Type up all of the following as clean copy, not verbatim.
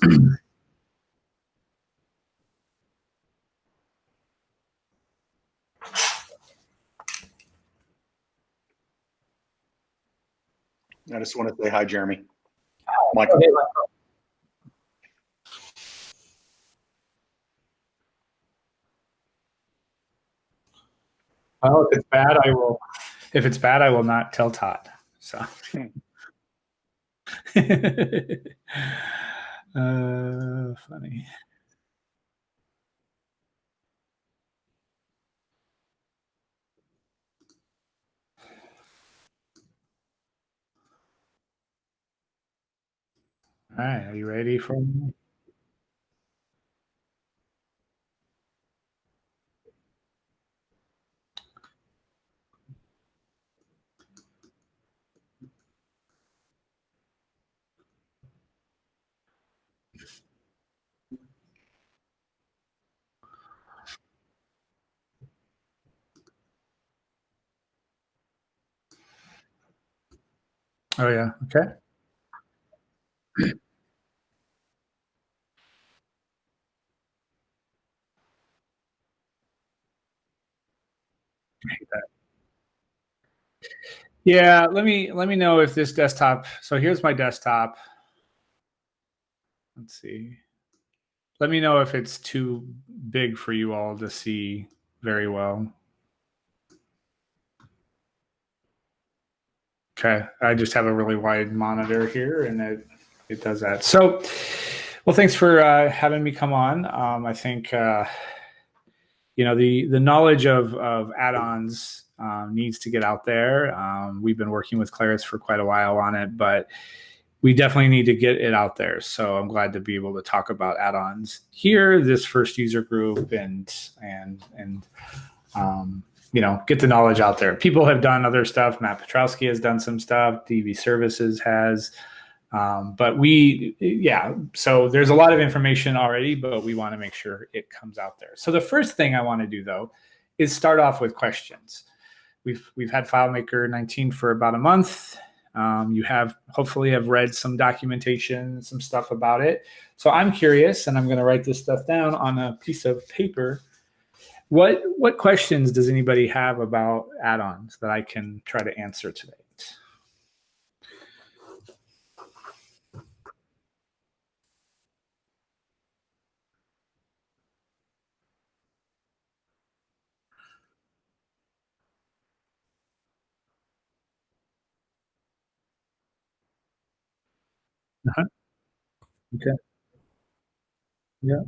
I just want to say hi, Jeremy. Michael. Okay, well, if it's bad, I will. If it's bad, I will not tell Todd. So. Funny. All right, are you ready for me? Oh yeah, okay. Yeah, let me know if this desktop. So here's my desktop. Let's see. Let me know if it's too big for you all to see very well. Okay, I just have a really wide monitor here, and it does that. So, well, thanks for having me come on. I think you know the knowledge of add-ons needs to get out there. We've been working with Claris for quite a while on it, but we definitely need to get it out there. So I'm glad to be able to talk about add-ons here, this first user group, and you know, get the knowledge out there. People have done other stuff. Matt Petrowski has done some stuff. DV Services has. But so there's a lot of information already, but we want to make sure it comes out there. So the first thing I want to do, though, is start off with questions. We've had FileMaker 19 for about a month. You hopefully have read some documentation, some stuff about it. So I'm curious, and I'm going to write this stuff down on a piece of paper. What questions does anybody have about add-ons that I can try to answer today? Uh-huh. Okay. Yeah.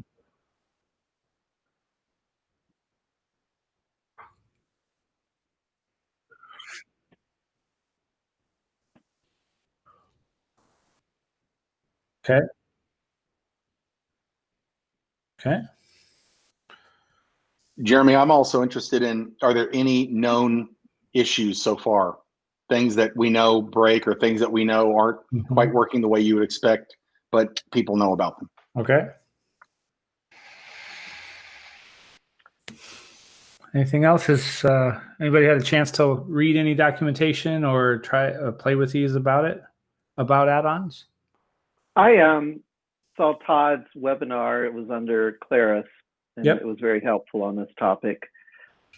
Okay. Okay. Jeremy, I'm also interested in, are there any known issues so far? Things that we know break or things that we know aren't quite working the way you would expect, but people know about them. Okay. Anything else? Has anybody had a chance to read any documentation or try play with these about add-ons? I saw Todd's webinar. It was under Claris, and It was very helpful on this topic.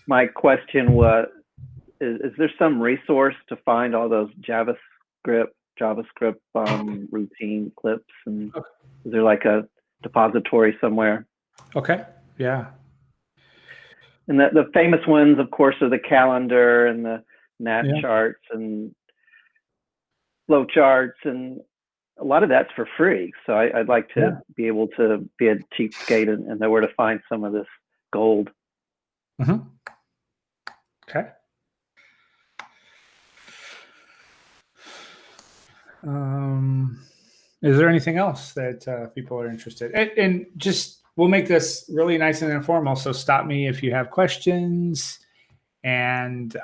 My question was, is there some resource to find all those JavaScript routine clips? And is there like a depository somewhere? Okay, yeah. And the famous ones, of course, are the calendar and the NAT charts and flow charts, and a lot of that's for free. So I'd like to be able to be a cheapskate and know where to find some of this gold. Mm-hmm. Okay. Is there anything else that people are interested in? And just, we'll make this really nice and informal. So stop me if you have questions, and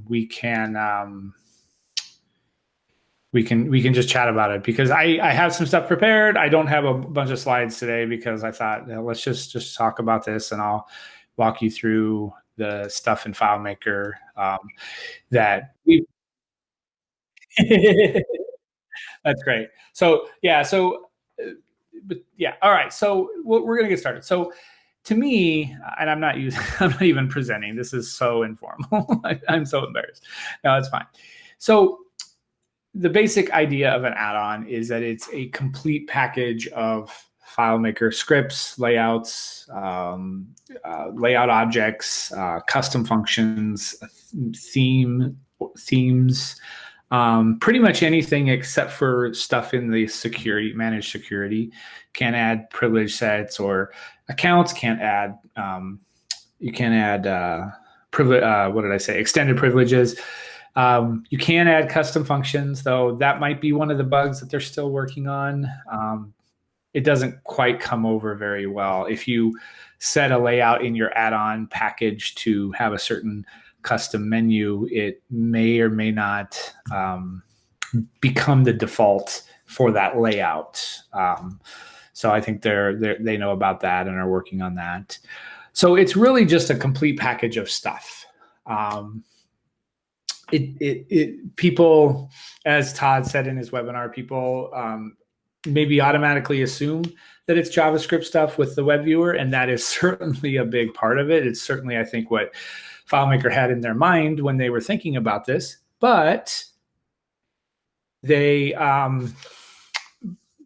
we can just chat about it, because I have some stuff prepared. I don't have a bunch of slides today because I thought, let's just talk about this, and I'll walk you through the stuff in FileMaker that we. That's great. So yeah, so yeah. All right. So we're going to get started. So to me, and I'm not even presenting. This is so informal. I'm so embarrassed. No, it's fine. So the basic idea of an add-on is that it's a complete package of FileMaker scripts, layouts, layout objects, custom functions, themes, pretty much anything except for stuff in the managed security. Can add privilege sets or accounts. Can't add. You can add extended privileges. You can add custom functions, though that might be one of the bugs that they're still working on. It doesn't quite come over very well. If you set a layout in your add-on package to have a certain custom menu, it may or may not become the default for that layout. So I think they know about that and are working on that. So it's really just a complete package of stuff. People, as Todd said in his webinar, people maybe automatically assume that it's JavaScript stuff with the web viewer, and that is certainly a big part of it. It's certainly, I think, what FileMaker had in their mind when they were thinking about this, but they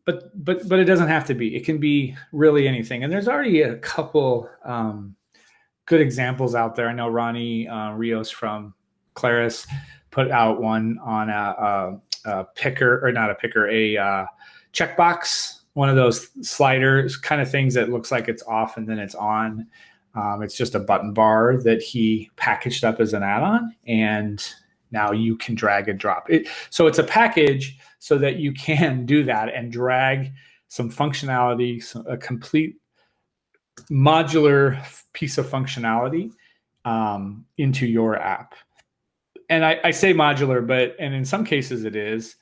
but it doesn't have to be. It can be really anything. And there's already a couple good examples out there. I know Ronnie Rios from Claris put out one on a checkbox, one of those sliders kind of things that looks like it's off and then it's on. It's just a button bar that he packaged up as an add-on, and now you can drag and drop it. So it's a package so that you can do that and drag some functionality, a complete modular piece of functionality into your app. And I say modular, and in some cases it is.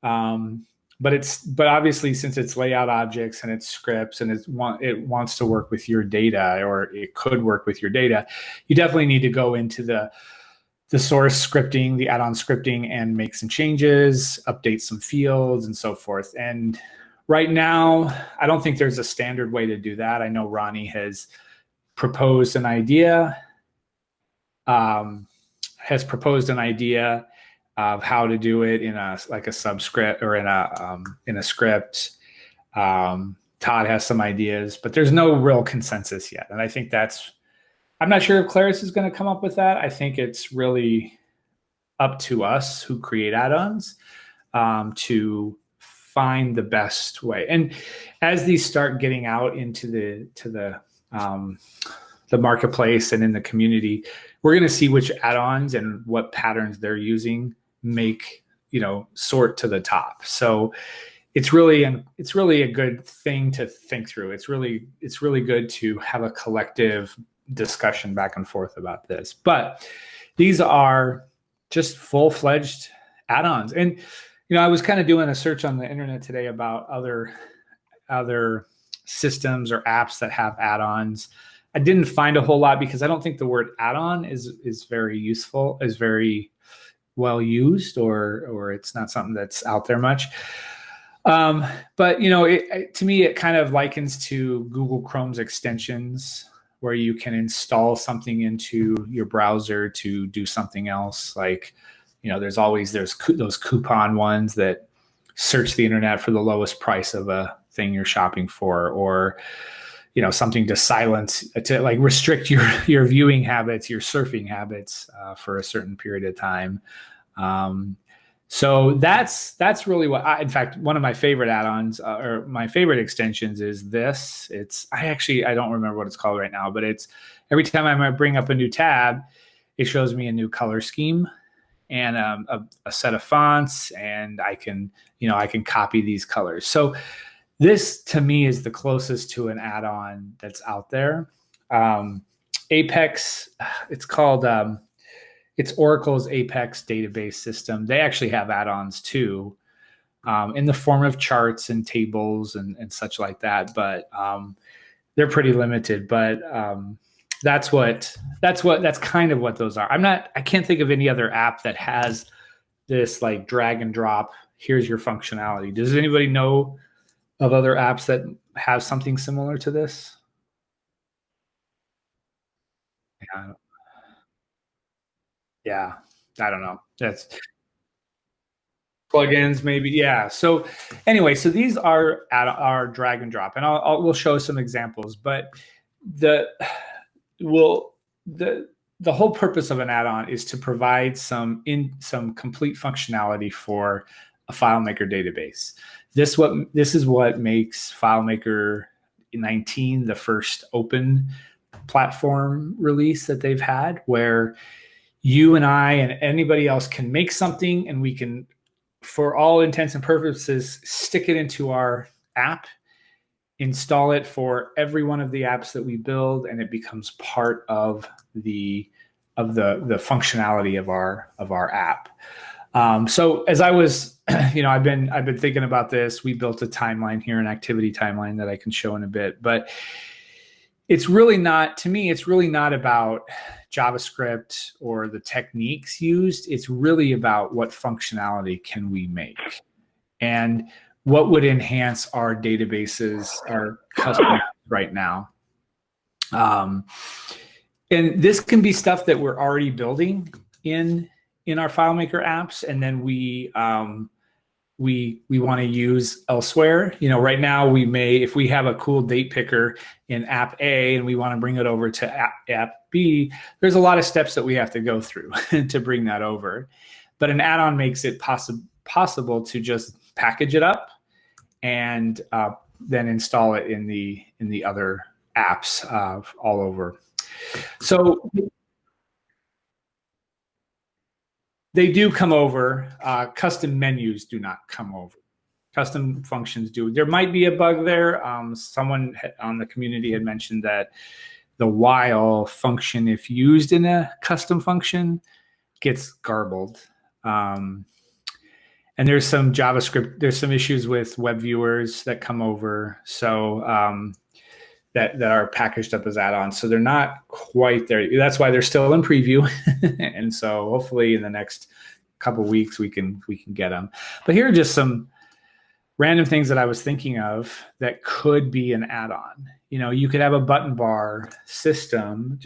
But obviously, since it's layout objects and it's scripts and it wants to work with your data, or it could work with your data, you definitely need to go into the source scripting, the add-on scripting, and make some changes, update some fields, and so forth. And right now, I don't think there's a standard way to do that. I know Ronnie has proposed an idea. Of how to do it in a subscript or in a script. Todd has some ideas, but there's no real consensus yet. And I think I'm not sure if Claris is going to come up with that. I think it's really up to us who create add-ons to find the best way. And as these start getting out into the marketplace and in the community, we're going to see which add-ons and what patterns they're using make sort to the top. So it's really a good thing to think through. It's really good to have a collective discussion back and forth about this. But these are just full-fledged add-ons. And I was kind of doing a search on the internet today about other systems or apps that have add-ons. I didn't find a whole lot because I don't think the word add-on is very useful, is very well used, or it's not something that's out there much. But to me, it kind of likens to Google Chrome's extensions, where you can install something into your browser to do something else. Like, there's those coupon ones that search the internet for the lowest price of a thing you're shopping for, or something to silence, to like restrict your viewing habits, your surfing habits for a certain period of time. So that's really what in fact, one of my favorite add-ons or my favorite extensions is this. I don't remember what it's called right now, but it's every time I might bring up a new tab, it shows me a new color scheme and a set of fonts, and I can copy these colors. So this, to me, is the closest to an add-on that's out there. Apex, it's called, it's Oracle's Apex database system. They actually have add-ons too, in the form of charts and tables and such like that. But they're pretty limited. But that's kind of what those are. I can't think of any other app that has this like drag and drop. Here's your functionality. Does anybody know of other apps that have something similar to this? Yeah, yeah, I don't know. That's plugins, maybe. Yeah. So anyway, so these are drag and drop, and we'll show some examples. But the will the whole purpose of an add-on is to provide some complete functionality for a FileMaker database. This is what makes FileMaker 19 the first open platform release that they've had, where you and I and anybody else can make something, and we can, for all intents and purposes, stick it into our app, install it for every one of the apps that we build, and it becomes part of the functionality of our app. So as I was, I've been thinking about this. We built a timeline here, an activity timeline that I can show in a bit, but it's really not, to me, it's really not about JavaScript or the techniques used. It's really about what functionality can we make and what would enhance our databases, our custom apps right now. And this can be stuff that we're already building in our FileMaker apps, and then we want to use elsewhere. Right now we may, if we have a cool date picker in app A and we want to bring it over to app B, there's a lot of steps that we have to go through to bring that over. But an add-on makes it possible to just package it up and then install it in the other apps all over. So they do come over. Custom menus do not come over. Custom functions do. There might be a bug there. Someone on the community had mentioned that the while function, if used in a custom function, gets garbled. And there's some JavaScript, there's some issues with web viewers that come over. So that are packaged up as add-ons. So they're not quite there. That's why they're still in preview. And so hopefully in the next couple of weeks we can get them. But here are just some random things that I was thinking of that could be an add-on. You could have a button bar system.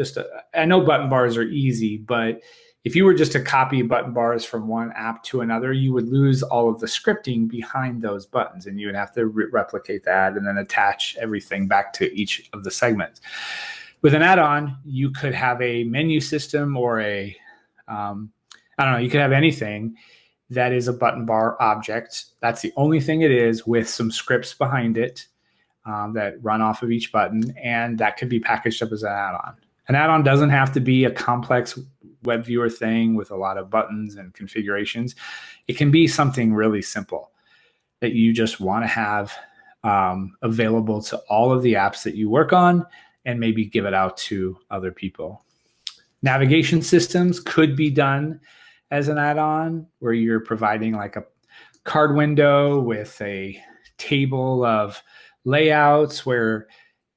I know button bars are easy, but if you were just to copy button bars from one app to another, you would lose all of the scripting behind those buttons, and you would have to replicate that and then attach everything back to each of the segments. With an add-on, you could have a menu system or I don't know, you could have anything that is a button bar object. That's the only thing it is, with some scripts behind it that run off of each button, and that could be packaged up as an add-on. An add-on doesn't have to be a complex web viewer thing with a lot of buttons and configurations. It can be something really simple that you just want to have available to all of the apps that you work on, and maybe give it out to other people. Navigation systems could be done as an add-on, where you're providing like a card window with a table of layouts where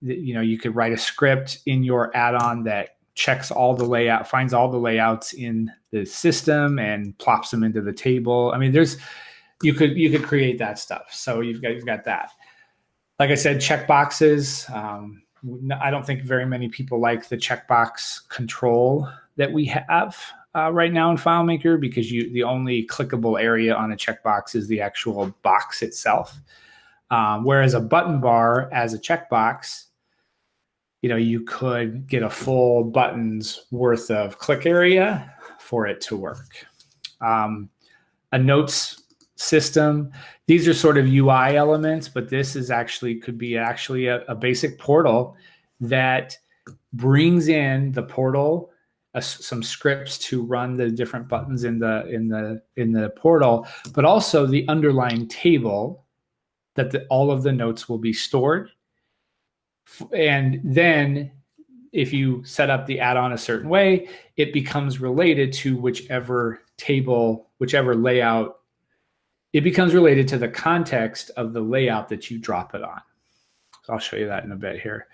you could write a script in your add-on that checks all the layout, finds all the layouts in the system and plops them into the table. I mean, you could create that stuff. So you've got that. Like I said, checkboxes. I don't think very many people like the checkbox control that we have right now in FileMaker, because the only clickable area on a checkbox is the actual box itself. Whereas a button bar as a checkbox, you could get a full button's worth of click area for it to work. A notes system, these are sort of UI elements, but this is could be a basic portal that brings in the portal, some scripts to run the different buttons in the portal, but also the underlying table that all of the notes will be stored. And then if you set up the add-on a certain way, it becomes related to whichever table, whichever layout. It becomes related to the context of the layout that you drop it on. So I'll show you that in a bit here.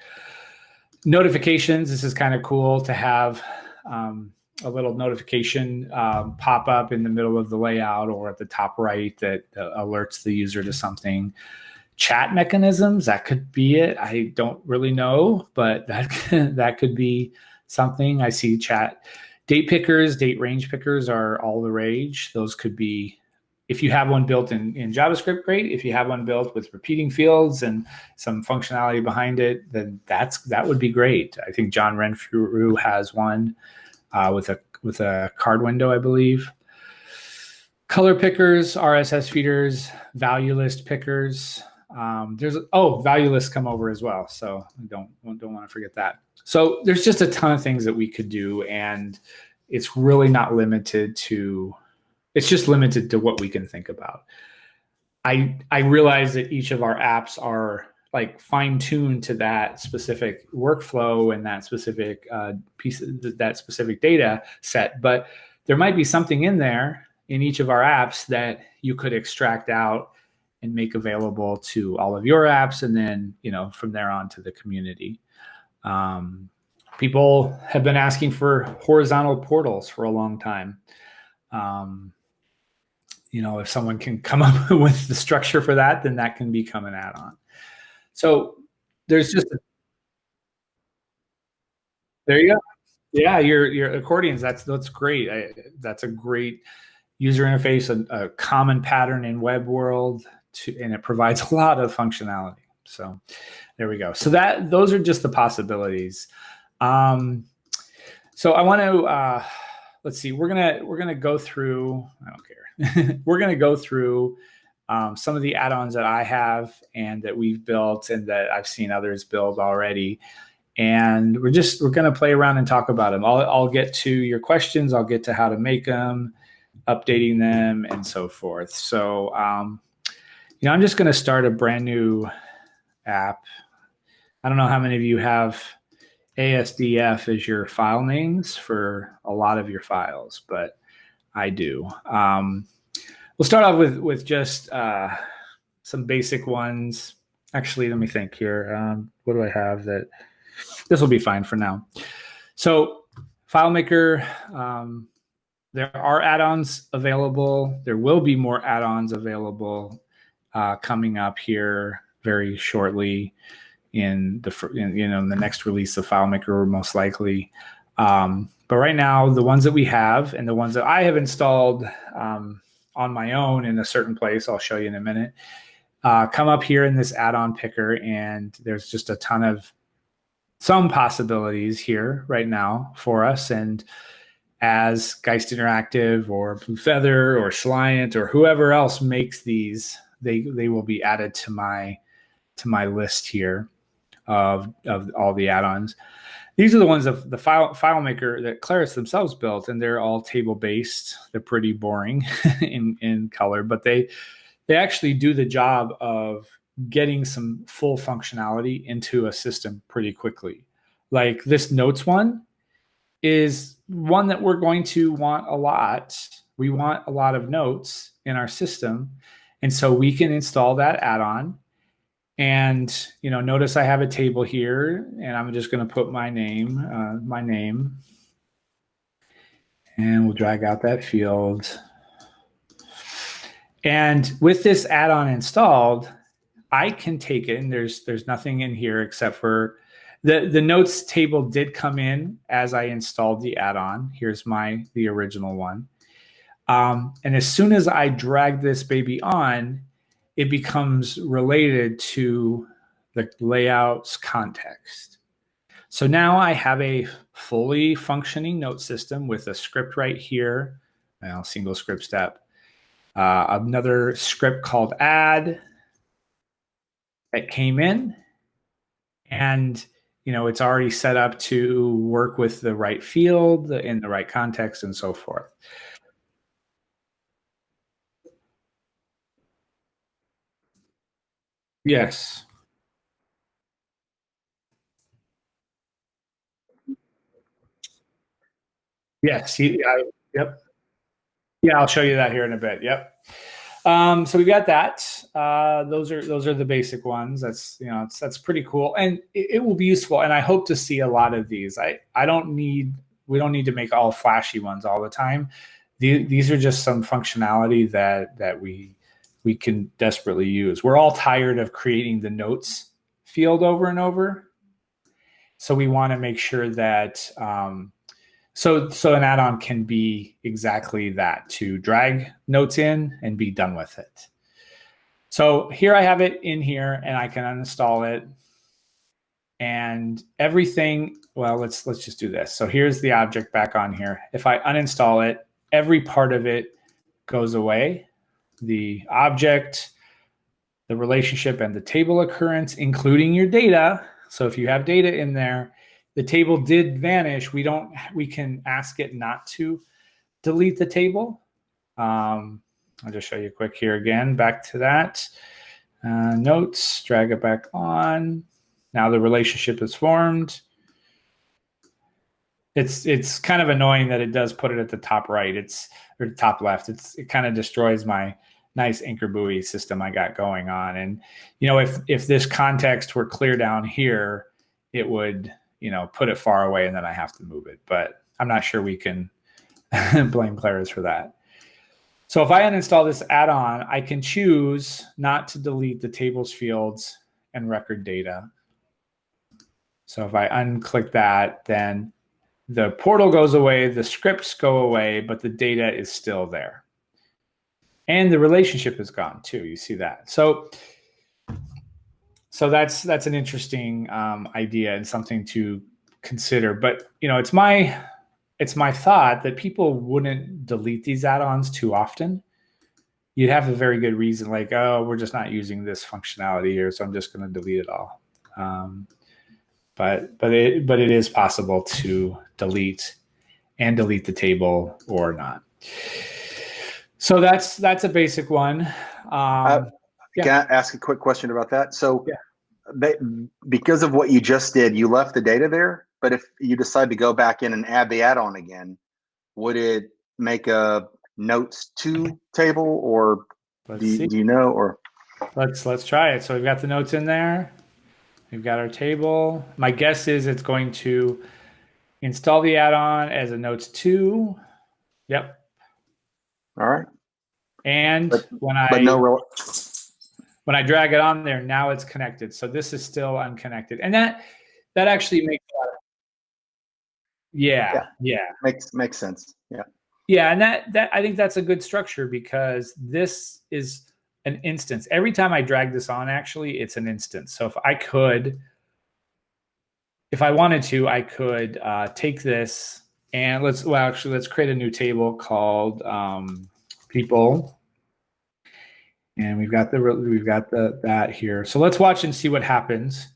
Notifications. This is kind of cool to have a little notification pop up in the middle of the layout or at the top right that alerts the user to something. Chat mechanisms, that could be it. I don't really know, but that could be something. I see chat. Date pickers, date range pickers are all the rage. Those could be, if you have one built in JavaScript, great. If you have one built with repeating fields and some functionality behind it, then that would be great. I think John Renfrew has one with a card window, I believe. Color pickers, RSS feeders, value list pickers. Value lists come over as well, so I don't want to forget that. So there's just a ton of things that we could do, and it's really not limited to. It's just limited to what we can think about. I realize that each of our apps are like fine-tuned to that specific workflow and that specific that specific data set, but there might be something in there in each of our apps that you could extract out and make available to all of your apps, and then from there on to the community. People have been asking for horizontal portals for a long time. If someone can come up with the structure for that, then that can become an add-on. So there's just there you go. Yeah, your accordions. That's great. That's a great user interface, a common pattern in web world, and it provides a lot of functionality. So there we go. So those are just the possibilities. So I want to let's see. We're gonna go through. I don't care. We're gonna go through some of the add-ons that I have and that we've built and that I've seen others build already. And we're gonna play around and talk about them. I'll get to your questions. I'll get to how to make them, updating them, and so forth. So I'm just gonna start a brand new app. I don't know how many of you have ASDF as your file names for a lot of your files, but I do. We'll start off with just some basic ones. Actually, let me think here. What do I have that? This will be fine for now. So FileMaker, there are add-ons available. There will be more add-ons available coming up here very shortly in the next release of FileMaker, most likely. But right now, the ones that we have and the ones that I have installed on my own in a certain place, I'll show you in a minute, come up here in this add-on picker, and there's just a ton of some possibilities here right now for us. And as Geist Interactive or Blue Feather or Schlient or whoever else makes these, they will be added to my list here of all the add-ons. These are the ones of the FileMaker that Claris themselves built, and they're all table-based. They're pretty boring in color, but they actually do the job of getting some full functionality into a system pretty quickly. Like this notes one is one that we're going to want a lot. We want a lot of notes in our system, and so we can install that add-on. And notice I have a table here, and I'm just going to put my name, and we'll drag out that field. And with this add-on installed, I can take it, and there's nothing in here except for the notes table did come in as I installed the add-on. Here's the original one. And as soon as I drag this baby on, it becomes related to the layout's context. So now I have a fully functioning note system with a script right here, single script step, another script called add that came in, and it's already set up to work with the right field in the right context and so forth. Yes. Yes. Yep. Yeah, I'll show you that here in a bit. Yep. So we've got that. Those are the basic ones. That's pretty cool, and it will be useful. And I hope to see a lot of these. We don't need to make all flashy ones all the time. These are just some functionality that we we can desperately use. We're all tired of creating the notes field over and over. So we want to make sure that, so an add-on can be exactly that, to drag notes in and be done with it. So here I have it in here, and I can uninstall it. And everything, well, let's just do this. So here's the object back on here. If I uninstall it, every part of it goes away. The object, the relationship, and the table occurrence, including your data. So if you have data in there, the table did vanish. We can ask it not to delete the table. I'll just show you quick here again, back to that. Notes, drag it back on. Now the relationship is formed. It's kind of annoying that it does put it at the top right. Or the top left. It kind of destroys my nice anchor buoy system I got going on. And if this context were clear down here, it would put it far away, and then I have to move it. But I'm not sure we can blame Claris for that. So if I uninstall this add-on, I can choose not to delete the tables, fields, and record data. So if I unclick that, then the portal goes away, the scripts go away, but the data is still there. And the relationship is gone too. You see that. So that's an interesting idea and something to consider. But it's my thought that people wouldn't delete these add-ons too often. You'd have a very good reason, like, oh, we're just not using this functionality here, so I'm just going to delete it all. But it is possible to delete the table or not. So that's a basic one. Can I ask a quick question about that? So because of what you just did, you left the data there, but if you decide to go back in and add the add-on again, would it make a notes to table, or do you know? Or let's try it. So we've got the notes in there. We've got our table. My guess is it's going to install the add-on as a notes to. Yep. All right. And when I drag it on there, now it's connected. So this is still unconnected, and that actually makes a lot of, makes sense. Yeah, and that I think that's a good structure, because this is an instance. Every time I drag this on, actually, it's an instance. So if I wanted to, I could take this and let's create a new table called people, and we've got that here. So let's watch and see what happens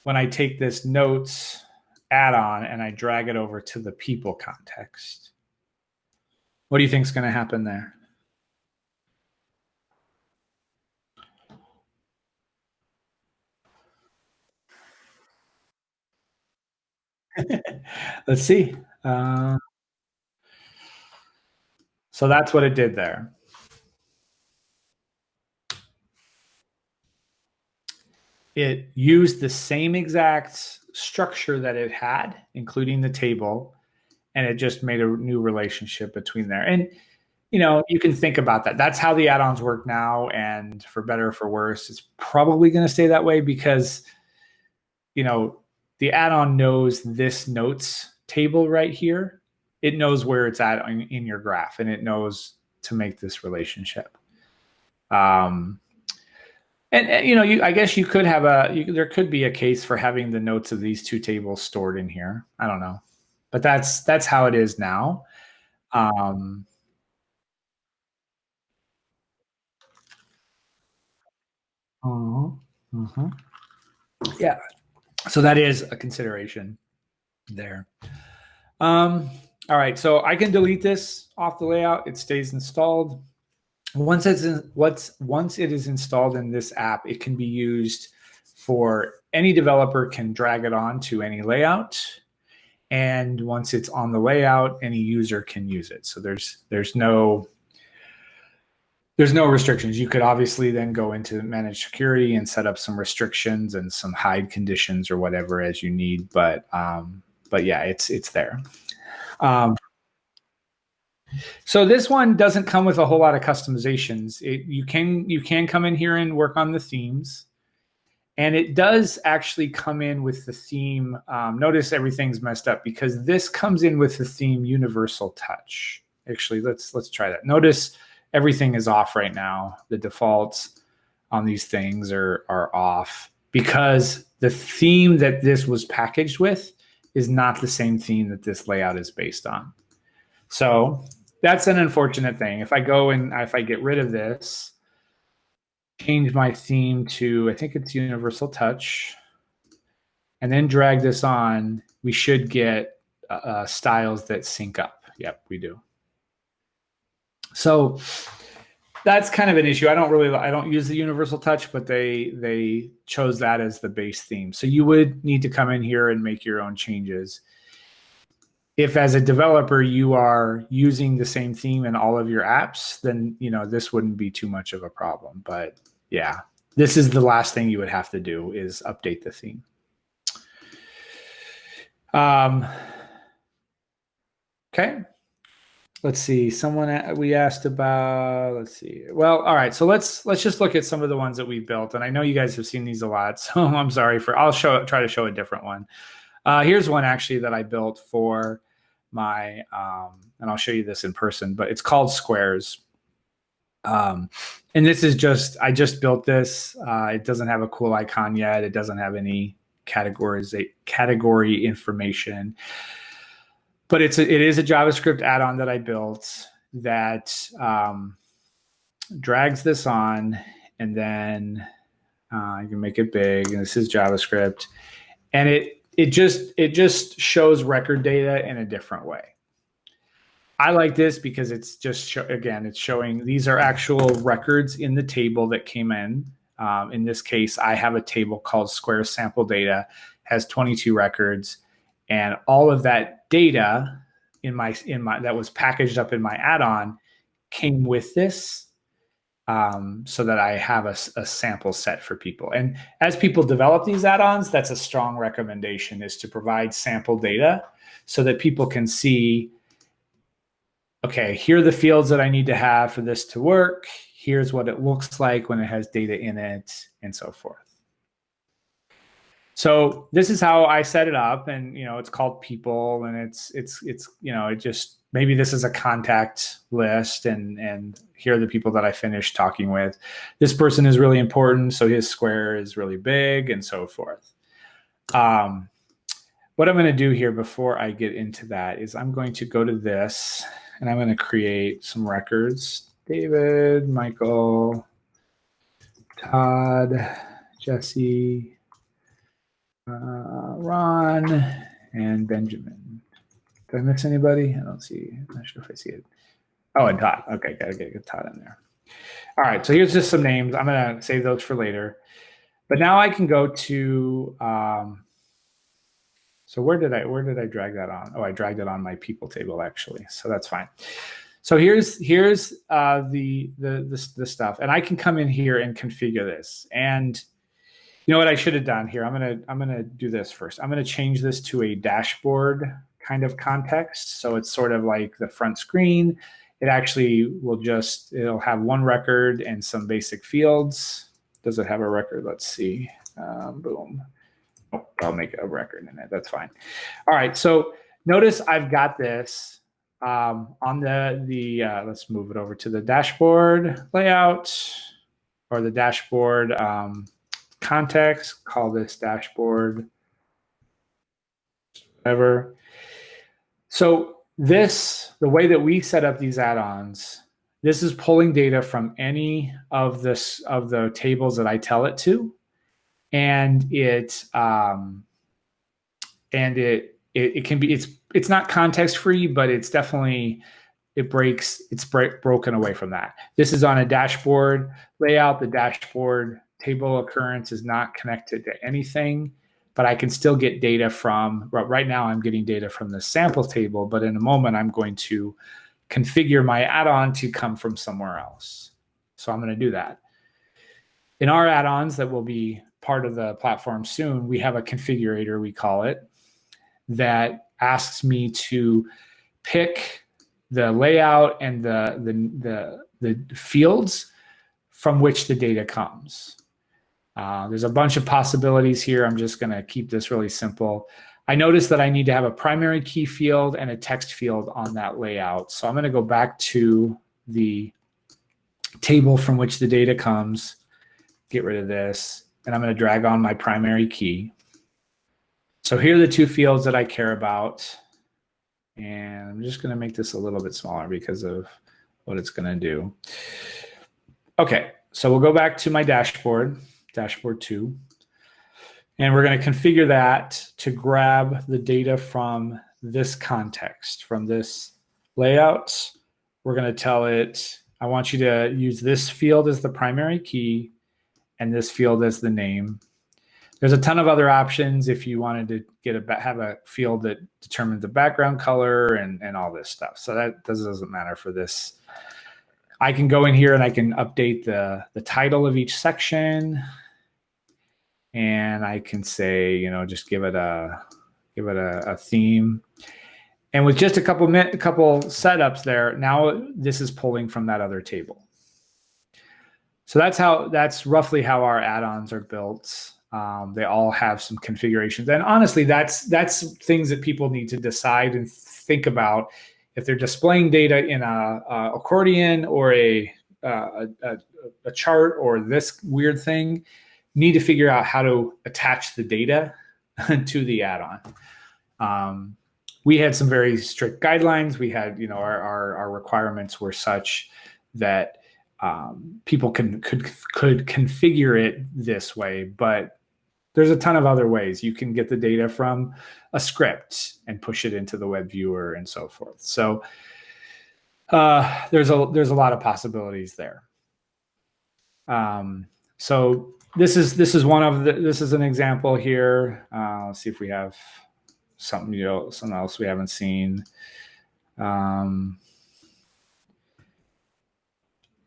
when I take this notes add-on and I drag it over to the people context. What do you think is going to happen there? Let's see. So that's what it did there. It used the same exact structure that it had, including the table, and it just made a new relationship between there. And you can think about that. That's how the add-ons work now, and for better or for worse, it's probably going to stay that way, because the add-on knows this notes table right here. It knows where it's at in your graph, and it knows to make this relationship. And I guess you could have there could be a case for having the notes of these two tables stored in here. I don't know, but that's how it is now. Yeah, so that is a consideration there. All right, so I can delete this off the layout. It stays installed. Once it is installed in this app, it can be used for any developer can drag it on to any layout. And once it's on the layout, any user can use it. So there's no restrictions. You could obviously then go into manage security and set up some restrictions and some hide conditions or whatever as you need. But yeah, it's there. So this one doesn't come with a whole lot of customizations. You can come in here and work on the themes. And it does actually come in with the theme. Notice everything's messed up because this comes in with the theme Universal Touch. Actually, let's try that. Notice everything is off right now. The defaults on these things are off because the theme that this was packaged with is not the same theme that this layout is based on. So that's an unfortunate thing. If I go and if I get rid of this, change my theme to, I think it's Universal Touch, and then drag this on, we should get styles that sync up. Yep, we do. So that's kind of an issue. I don't use the Universal Touch, but they chose that as the base theme. So you would need to come in here and make your own changes. If as a developer you are using the same theme in all of your apps, then this wouldn't be too much of a problem. But yeah, this is the last thing you would have to do is update the theme. Okay. Let's see. We asked about. Let's see. Well, all right. So let's just look at some of the ones that we built, and I know you guys have seen these a lot, so I'm sorry for. I'll try to show a different one. Here's one actually that I built for my, and I'll show you this in person, but it's called Squares. And this is I just built this. It doesn't have a cool icon yet. It doesn't have any category information, but it is a JavaScript add-on that I built that drags this on, and then you can make it big, and this is JavaScript, and it just shows record data in a different way. I like this because it's just it's showing these are actual records in the table that came in. In this case, I have a table called Square Sample Data, has 22 records, and all of that data in my that was packaged up in my add-on came with this, so that I have a sample set for people. And as people develop these add-ons, that's a strong recommendation, is to provide sample data so that people can see, okay, here are the fields that I need to have for this to work. Here's what it looks like when it has data in it, and so forth. So this is how I set it up, and it's called people, and it's it just, maybe this is a contact list, and here are the people that I finished talking with. This person is really important, so his square is really big, and so forth. What I'm going to do here before I get into that is I'm going to go to this, and I'm going to create some records. David, Michael, Todd, Jesse, Ron, and Benjamin. Did I miss anybody? I don't see. I'm not sure if I see it. Oh, and Todd. Okay, gotta get Todd in there. All right, so here's just some names. I'm gonna save those for later. But now I can go to. So where did I drag that on? Oh, I dragged it on my people table actually. So that's fine. So here's the stuff, and I can come in here and configure this. And you know what I should have done here? I'm gonna do this first. I'm gonna change this to a dashboard kind of context. So it's sort of like the front screen. It actually will it'll have one record and some basic fields. Does it have a record? Let's see. Boom. Oh, I'll make a record in it. That's fine. All right. So notice I've got this on let's move it over to the dashboard layout, or the dashboard context. Call this dashboard, whatever. So the way that we set up these add-ons, this is pulling data from any of the tables that I tell it to, and it can be, it's not context free, but it's definitely, it's broken away from that. This is on a dashboard layout. The dashboard table occurrence is not connected to anything, but I can still get data from, right now I'm getting data from the sample table, but in a moment I'm going to configure my add-on to come from somewhere else. So I'm going to do that. In our add-ons that will be part of the platform soon, we have a configurator, we call it, that asks me to pick layout and the fields from which the data comes. There's a bunch of possibilities here. I'm just going to keep this really simple. I noticed that I need to have a primary key field and a text field on that layout. So I'm going to go back to the table from which the data comes, get rid of this, and I'm going to drag on my primary key. So here are the two fields that I care about. And I'm just going to make this a little bit smaller because of what it's going to do. Okay, so we'll go back to my dashboard, dashboard 2. And we're going to configure that to grab the data from this context, from this layout. We're going to tell it, I want you to use this field as the primary key and this field as the name. There's a ton of other options if you wanted to have a field that determines the background color and all this stuff. So that doesn't matter for this. I can go in here and I can update the title of each section. And I can say, you know, just give it a theme. And with just a couple setups there, now this is pulling from that other table. So that's roughly how our add-ons are built. They all have some configurations. And honestly, that's things that people need to decide and think about. If they're displaying data in a accordion or a chart or this weird thing, need to figure out how to attach the data to the add-on. We had some very strict guidelines. We had, you know, our requirements were such that people could configure it this way, but there's a ton of other ways. You can get the data from a script and push it into the web viewer and so forth. So there's a lot of possibilities there. So this is an example here. Let's see if we have something else we haven't seen.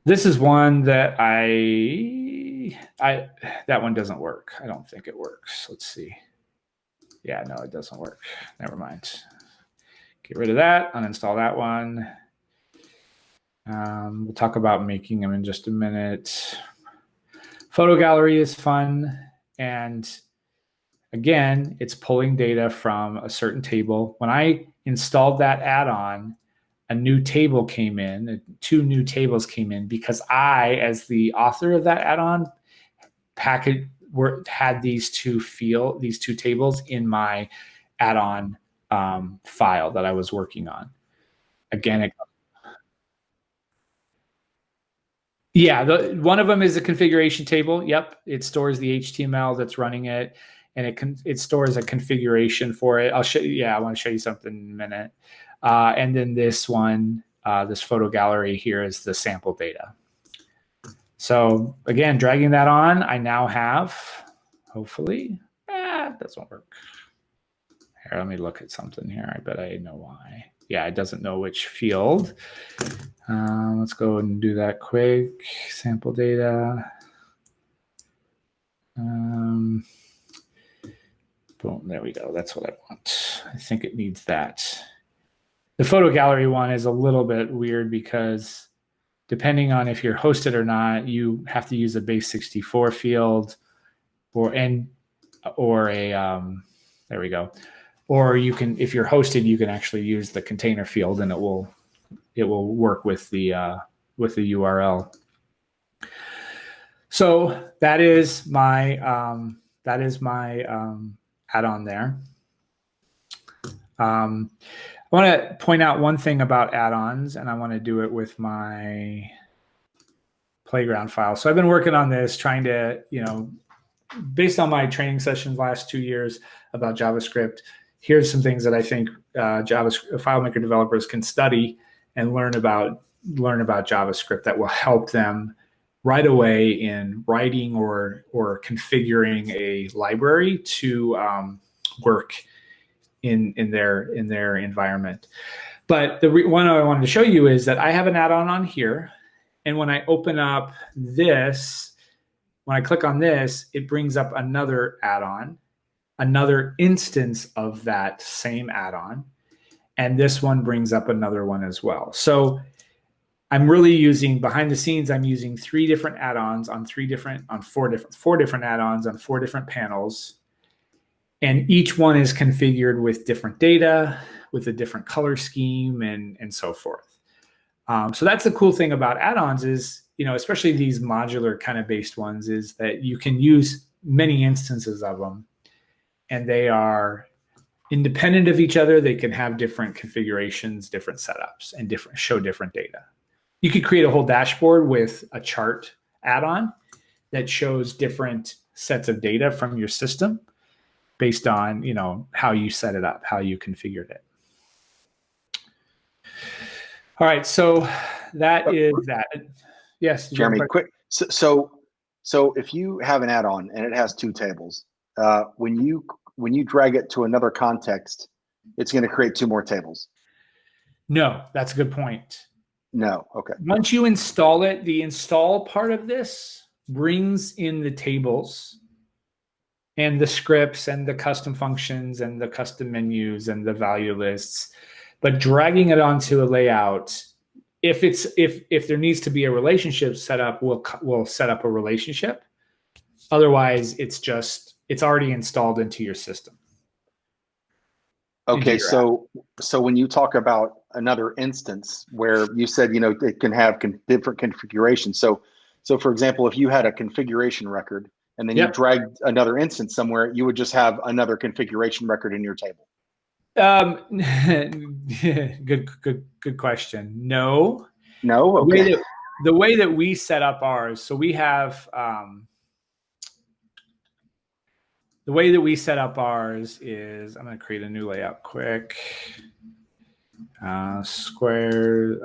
This is one that that one doesn't work. I don't think it works. Let's see. Yeah, no, it doesn't work. Never mind. Get rid of that. Uninstall that one. We'll talk about making them in just a minute. Photo gallery is fun. And again, it's pulling data from a certain table. When I installed that add-on, a new table came in, 2 new tables came in because I, as the author of that add-on, had these two tables in my add-on file that I was working on. Again, one of them is a configuration table. Yep, it stores the HTML that's running it, and it stores a configuration for it. I'll show you. Yeah, I want to show you something in a minute. And then this one, this photo gallery here is the sample data. So again, dragging that on, I now have, hopefully, it doesn't work. Here, let me look at something here. I bet I know why. Yeah, it doesn't know which field. Let's go and do that quick. Sample data. Boom, there we go. That's what I want. I think it needs that. The photo gallery one is a little bit weird because depending on if you're hosted or not, you have to use a base 64 field or there we go. Or you can, if you're hosted, you can actually use the container field and it will work with the URL. So that is my add-on there. I want to point out one thing about add-ons, and I want to do it with my playground file. So I've been working on this, trying to, you know, based on my training sessions last 2 years about JavaScript, here's some things that I think JavaScript FileMaker developers can study and learn about JavaScript that will help them right away in writing or configuring a library to work in their environment. But the one I wanted to show you is that I have an add-on on here, and when I open up this, when I click on this, it brings up another add-on, another instance of that same add-on, And this one brings up another one as well. So I'm really using, behind the scenes, I'm using 3 different add-ons on 4 different add-ons on 4 different panels. And each one is configured with different data, with a different color scheme, and so forth. So that's the cool thing about add-ons is, especially these modular kind of based ones, is that you can use many instances of them, and they are independent of each other. They can have different configurations, different setups, and show different data. You could create a whole dashboard with a chart add-on that shows different sets of data from your system based on, how you set it up, how you configured it. All right, so that is that. Yes, Jeremy, quick. So if you have an add-on and it has 2 tables, when you drag it to another context, it's going to create 2 more tables. No, that's a good point. No, okay. Once you install it, the install part of this brings in the tables and the scripts and the custom functions and the custom menus and the value lists. But dragging it onto a layout, if there needs to be a relationship set up, we'll set up a relationship. Otherwise, it's already installed into your system. Okay, so when you talk about another instance where you said, it can have different configurations. So for example, if you had a configuration record and then you dragged another instance somewhere, you would just have another configuration record in your table. Good question. No. Okay. The way that we set up ours, so we have the way that we set up ours is, I'm going to create a new layout quick. Square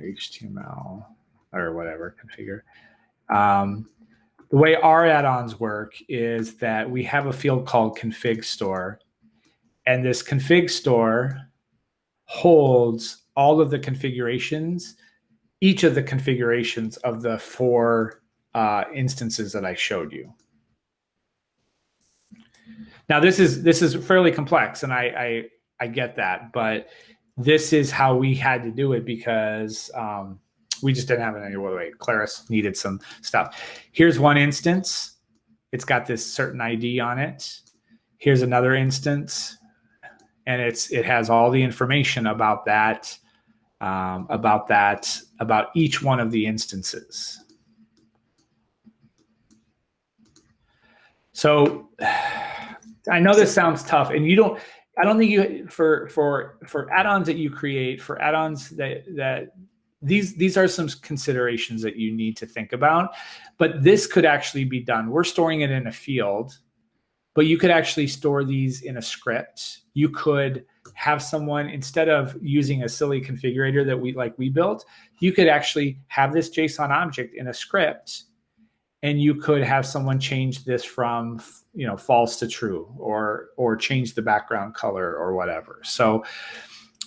HTML or whatever configure. The way our add-ons work is that we have a field called config store, and this config store holds all of the configurations, each of the configurations of the 4 instances that I showed you. Now this is fairly complex, and I get that, but this is how we had to do it because we just didn't have it any other way. Claris needed some stuff. Here's one instance. It's got this certain ID on it. Here's another instance, and it has all the information about that, about each one of the instances. So I know this sounds tough, and I don't think you for add-ons that you create, for add-ons that these are some considerations that you need to think about, but this could actually be done. We're storing it in a field, but you could actually store these in a script. You could have someone, instead of using a silly configurator that we built, you could actually have this JSON object in a script, and you could have someone change this from false to true, or change the background color or whatever. So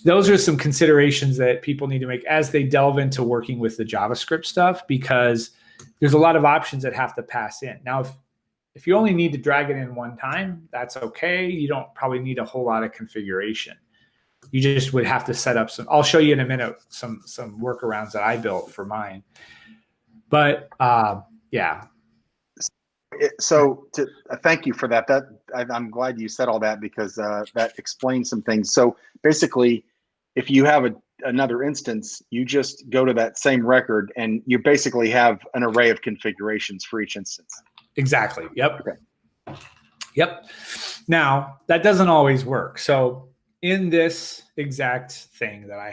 those are some considerations that people need to make as they delve into working with the JavaScript stuff, because there's a lot of options that have to pass in. Now, if you only need to drag it in one time, that's okay. You don't probably need a whole lot of configuration. You just would have to set up some, I'll show you in a minute, some workarounds that I built for mine. But yeah. So thank you for that. I'm glad you said all that, because that explains some things. So basically, if you have another instance, you just go to that same record and you basically have an array of configurations for each instance. Exactly. Yep. Okay. Yep. Now, that doesn't always work. So in this exact thing that I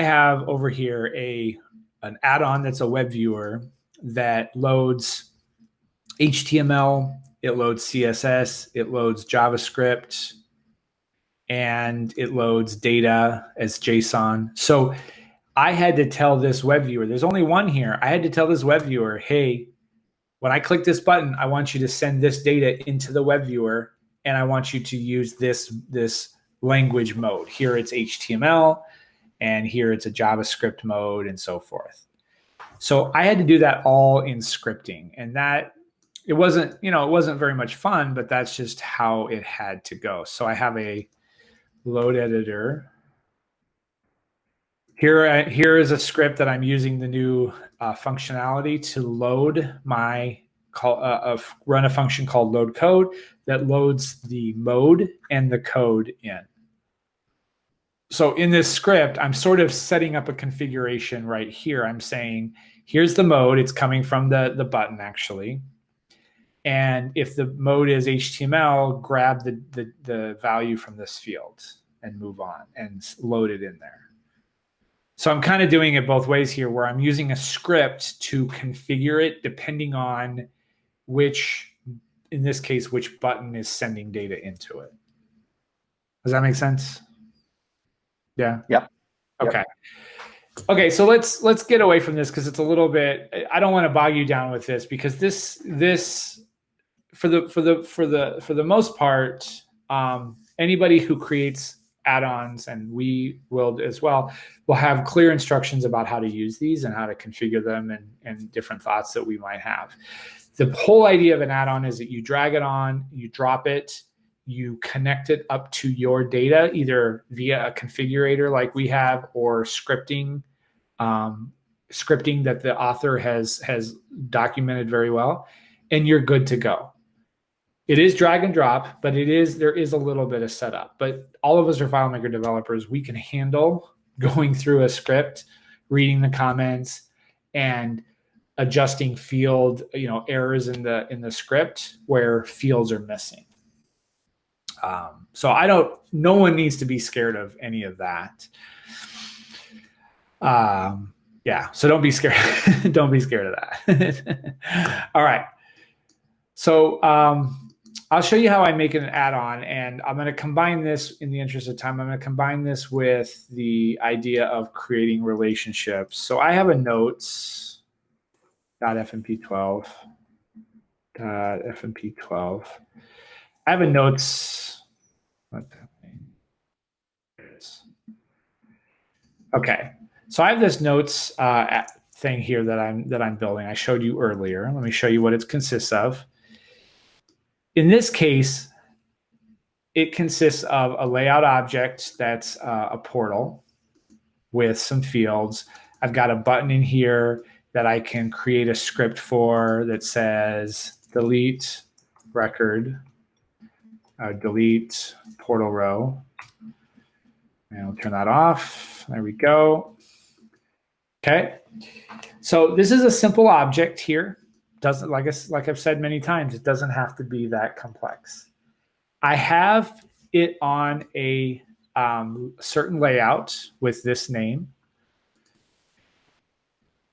have over here an add-on that's a web viewer that loads HTML, it loads CSS, it loads JavaScript, and it loads data as JSON. So I had to tell this web viewer, there's only one here. I had to tell this web viewer, hey, when I click this button, I want you to send this data into the web viewer, and I want you to use this language mode. Here it's HTML, and here it's a JavaScript mode, and so forth. So I had to do that all in scripting, and that it wasn't very much fun, but that's just how it had to go. So I have a load editor. Here is a script that I'm using the new functionality to load my run a function called load code that loads the mode and the code in. So in this script, I'm sort of setting up a configuration right here. I'm saying, here's the mode. It's coming from the button, actually. And if the mode is HTML, grab the value from this field and move on and load it in there. So I'm kind of doing it both ways here, where I'm using a script to configure it depending on which, in this case, which button is sending data into it. Does that make sense? Yeah. Yep. Okay. Yep. Okay. So let's get away from this because it's a little bit. I don't want to bog you down with this because this for the most part, anybody who creates add-ons, and we will as well, will have clear instructions about how to use these and how to configure them and different thoughts that we might have. The whole idea of an add-on is that you drag it on, you drop it, you connect it up to your data, either via a configurator like we have or scripting, scripting that the author has documented very well, and you're good to go. It is drag and drop, but there is a little bit of setup. But all of us are FileMaker developers. We can handle going through a script, reading the comments, and adjusting field errors in the script where fields are missing. So no one needs to be scared of any of that. Yeah, so don't be scared. Don't be scared of that. All right. So I'll show you how I make an add-on, and I'm going to combine this, in the interest of time, I'm going to combine this with the idea of creating relationships. So I have a notes.fmp12. .fmp12. I have a notes. Okay, so I have this notes thing here that I'm building. I showed you earlier. Let me show you what it consists of. In this case, it consists of a layout object that's a portal with some fields. I've got a button in here that I can create a script for that says delete record, delete portal row. And we'll turn that off. There we go. Okay. So this is a simple object here. Doesn't, like I've said many times, it doesn't have to be that complex. I have it on a certain layout with this name.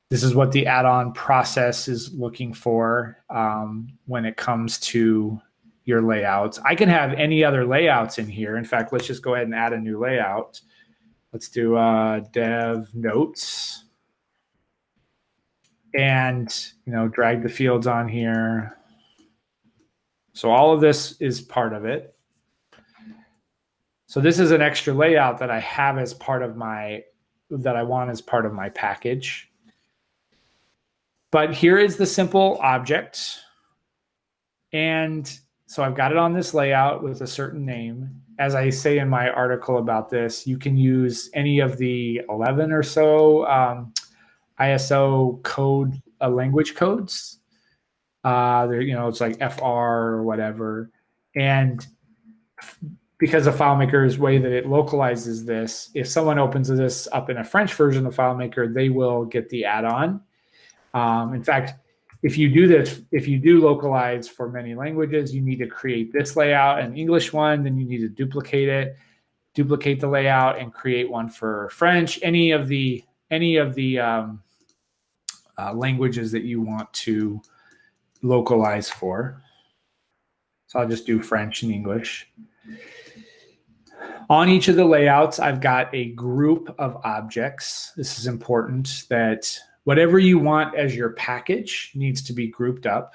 This is what the add-on process is looking for when it comes to your layouts. I can have any other layouts in here. In fact, let's just go ahead and add a new layout. Let's do dev notes. And drag the fields on here. So all of this is part of it. So this is an extra layout that I have as part of I want as part of my package. But here is the simple object. And so I've got it on this layout with a certain name. As I say in my article about this, you can use any of the 11 or so ISO code, language codes. It's like FR or whatever. And because of FileMaker's way that it localizes this, if someone opens this up in a French version of FileMaker, they will get the add-on. In fact, if you do localize for many languages, you need to create this layout, an English one, then you need to duplicate the layout and create one for French, any of the languages that you want to localize for. So I'll just do French and English. On each of the layouts, I've got a group of objects. This is important that whatever you want as your package needs to be grouped up.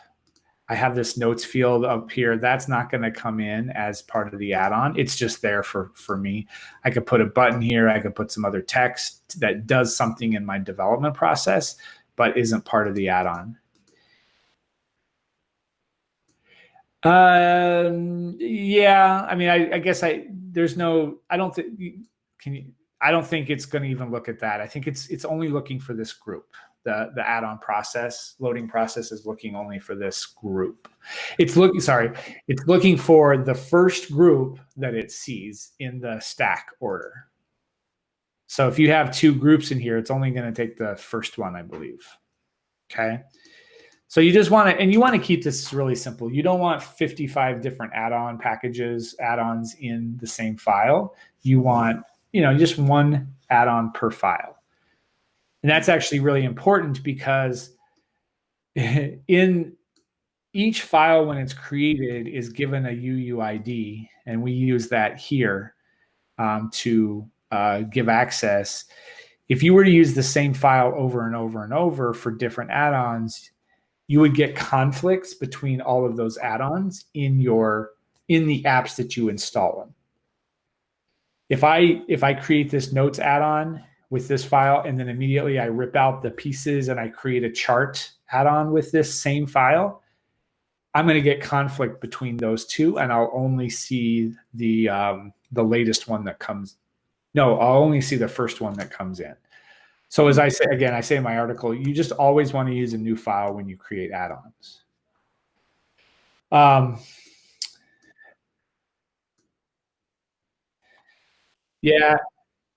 I have this notes field up here. That's not going to come in as part of the add-on. It's just there for me. I could put a button here. I could put some other text that does something in my development process, but isn't part of the add-on. Yeah, I mean, I guess there's no, I don't think, I don't think it's going to even look at that. I think it's only looking for this group. The add-on process, loading process is looking only for this group. It's looking for the first group that it sees in the stack order. So if you have two groups in here, it's only going to take the first one, I believe. Okay. So you just want to, and you want to keep this really simple. You don't want 55 different add-on packages, add-ons in the same file. You want, just one add-on per file. And that's actually really important because in each file, when it's created, is given a UUID, and we use that here to give access. If you were to use the same file over and over and over for different add-ons, you would get conflicts between all of those add-ons in the apps that you install them. If I create this notes add-on with this file, and then immediately I rip out the pieces and I create a chart add-on with this same file, I'm going to get conflict between those two, and I'll only see the latest one that comes. No, I'll only see the first one that comes in. So as I say, again, I say in my article, you just always want to use a new file when you create add-ons. Yeah,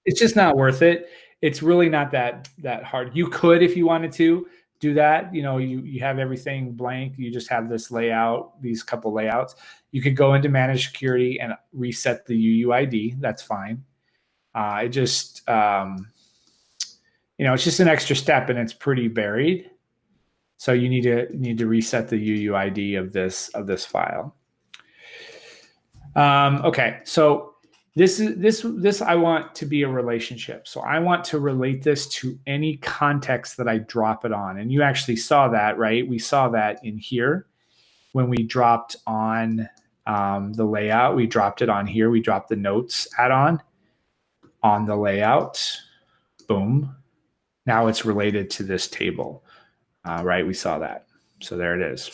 it's just not worth it. It's really not that hard. You could, if you wanted to, do that. You have everything blank. You just have this layout, these couple layouts. You could go into Manage Security and reset the UUID. That's fine. It just, it's just an extra step, and it's pretty buried. So you need to reset the UUID of this file. Okay, so this I want to be a relationship. So I want to relate this to any context that I drop it on. And you actually saw that, right? We saw that in here when we dropped on the layout. We dropped it on here. We dropped the notes add-on on the layout. Boom. Now it's related to this table, right? We saw that. So there it is.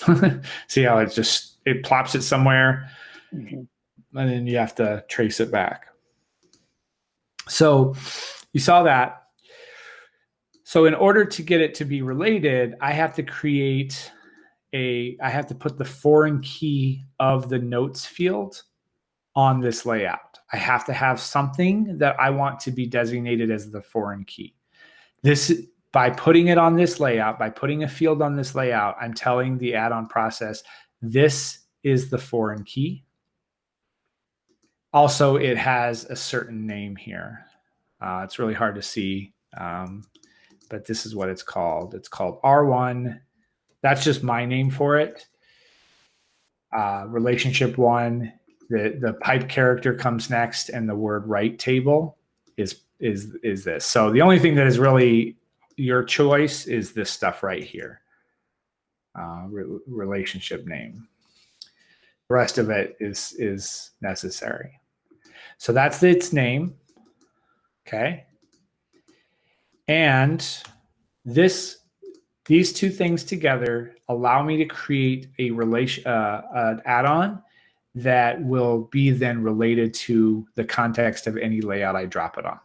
See how it plops it somewhere, and then you have to trace it back. So you saw that. So in order to get it to be related, I have to I have to put the foreign key of the notes field on this layout. I have to have something that I want to be designated as the foreign key. By putting it on this layout, by putting a field on this layout, I'm telling the add-on process, this is the foreign key. Also, it has a certain name here. It's really hard to see, but this is what it's called. It's called R1. That's just my name for it. Relationship 1, the pipe character comes next, and the word write table is this. So the only thing that is really your choice is this stuff right here, relationship name. The rest of it is necessary. So that's its name, okay? And these two things together allow me to create an add-on that will be then related to the context of any layout I drop it on.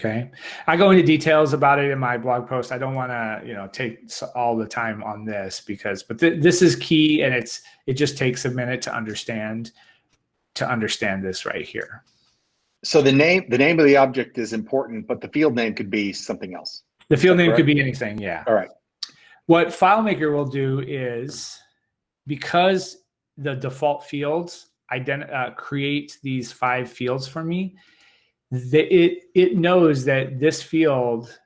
Okay, I go into details about it in my blog post. I don't want to, take all the time on this but this is key, and it just takes a minute to understand this right here. So the name of the object is important, but the field name could be something else. The field name could be anything, yeah. All right. What FileMaker will do is, because the default fields create these 5 fields for me, it knows that this field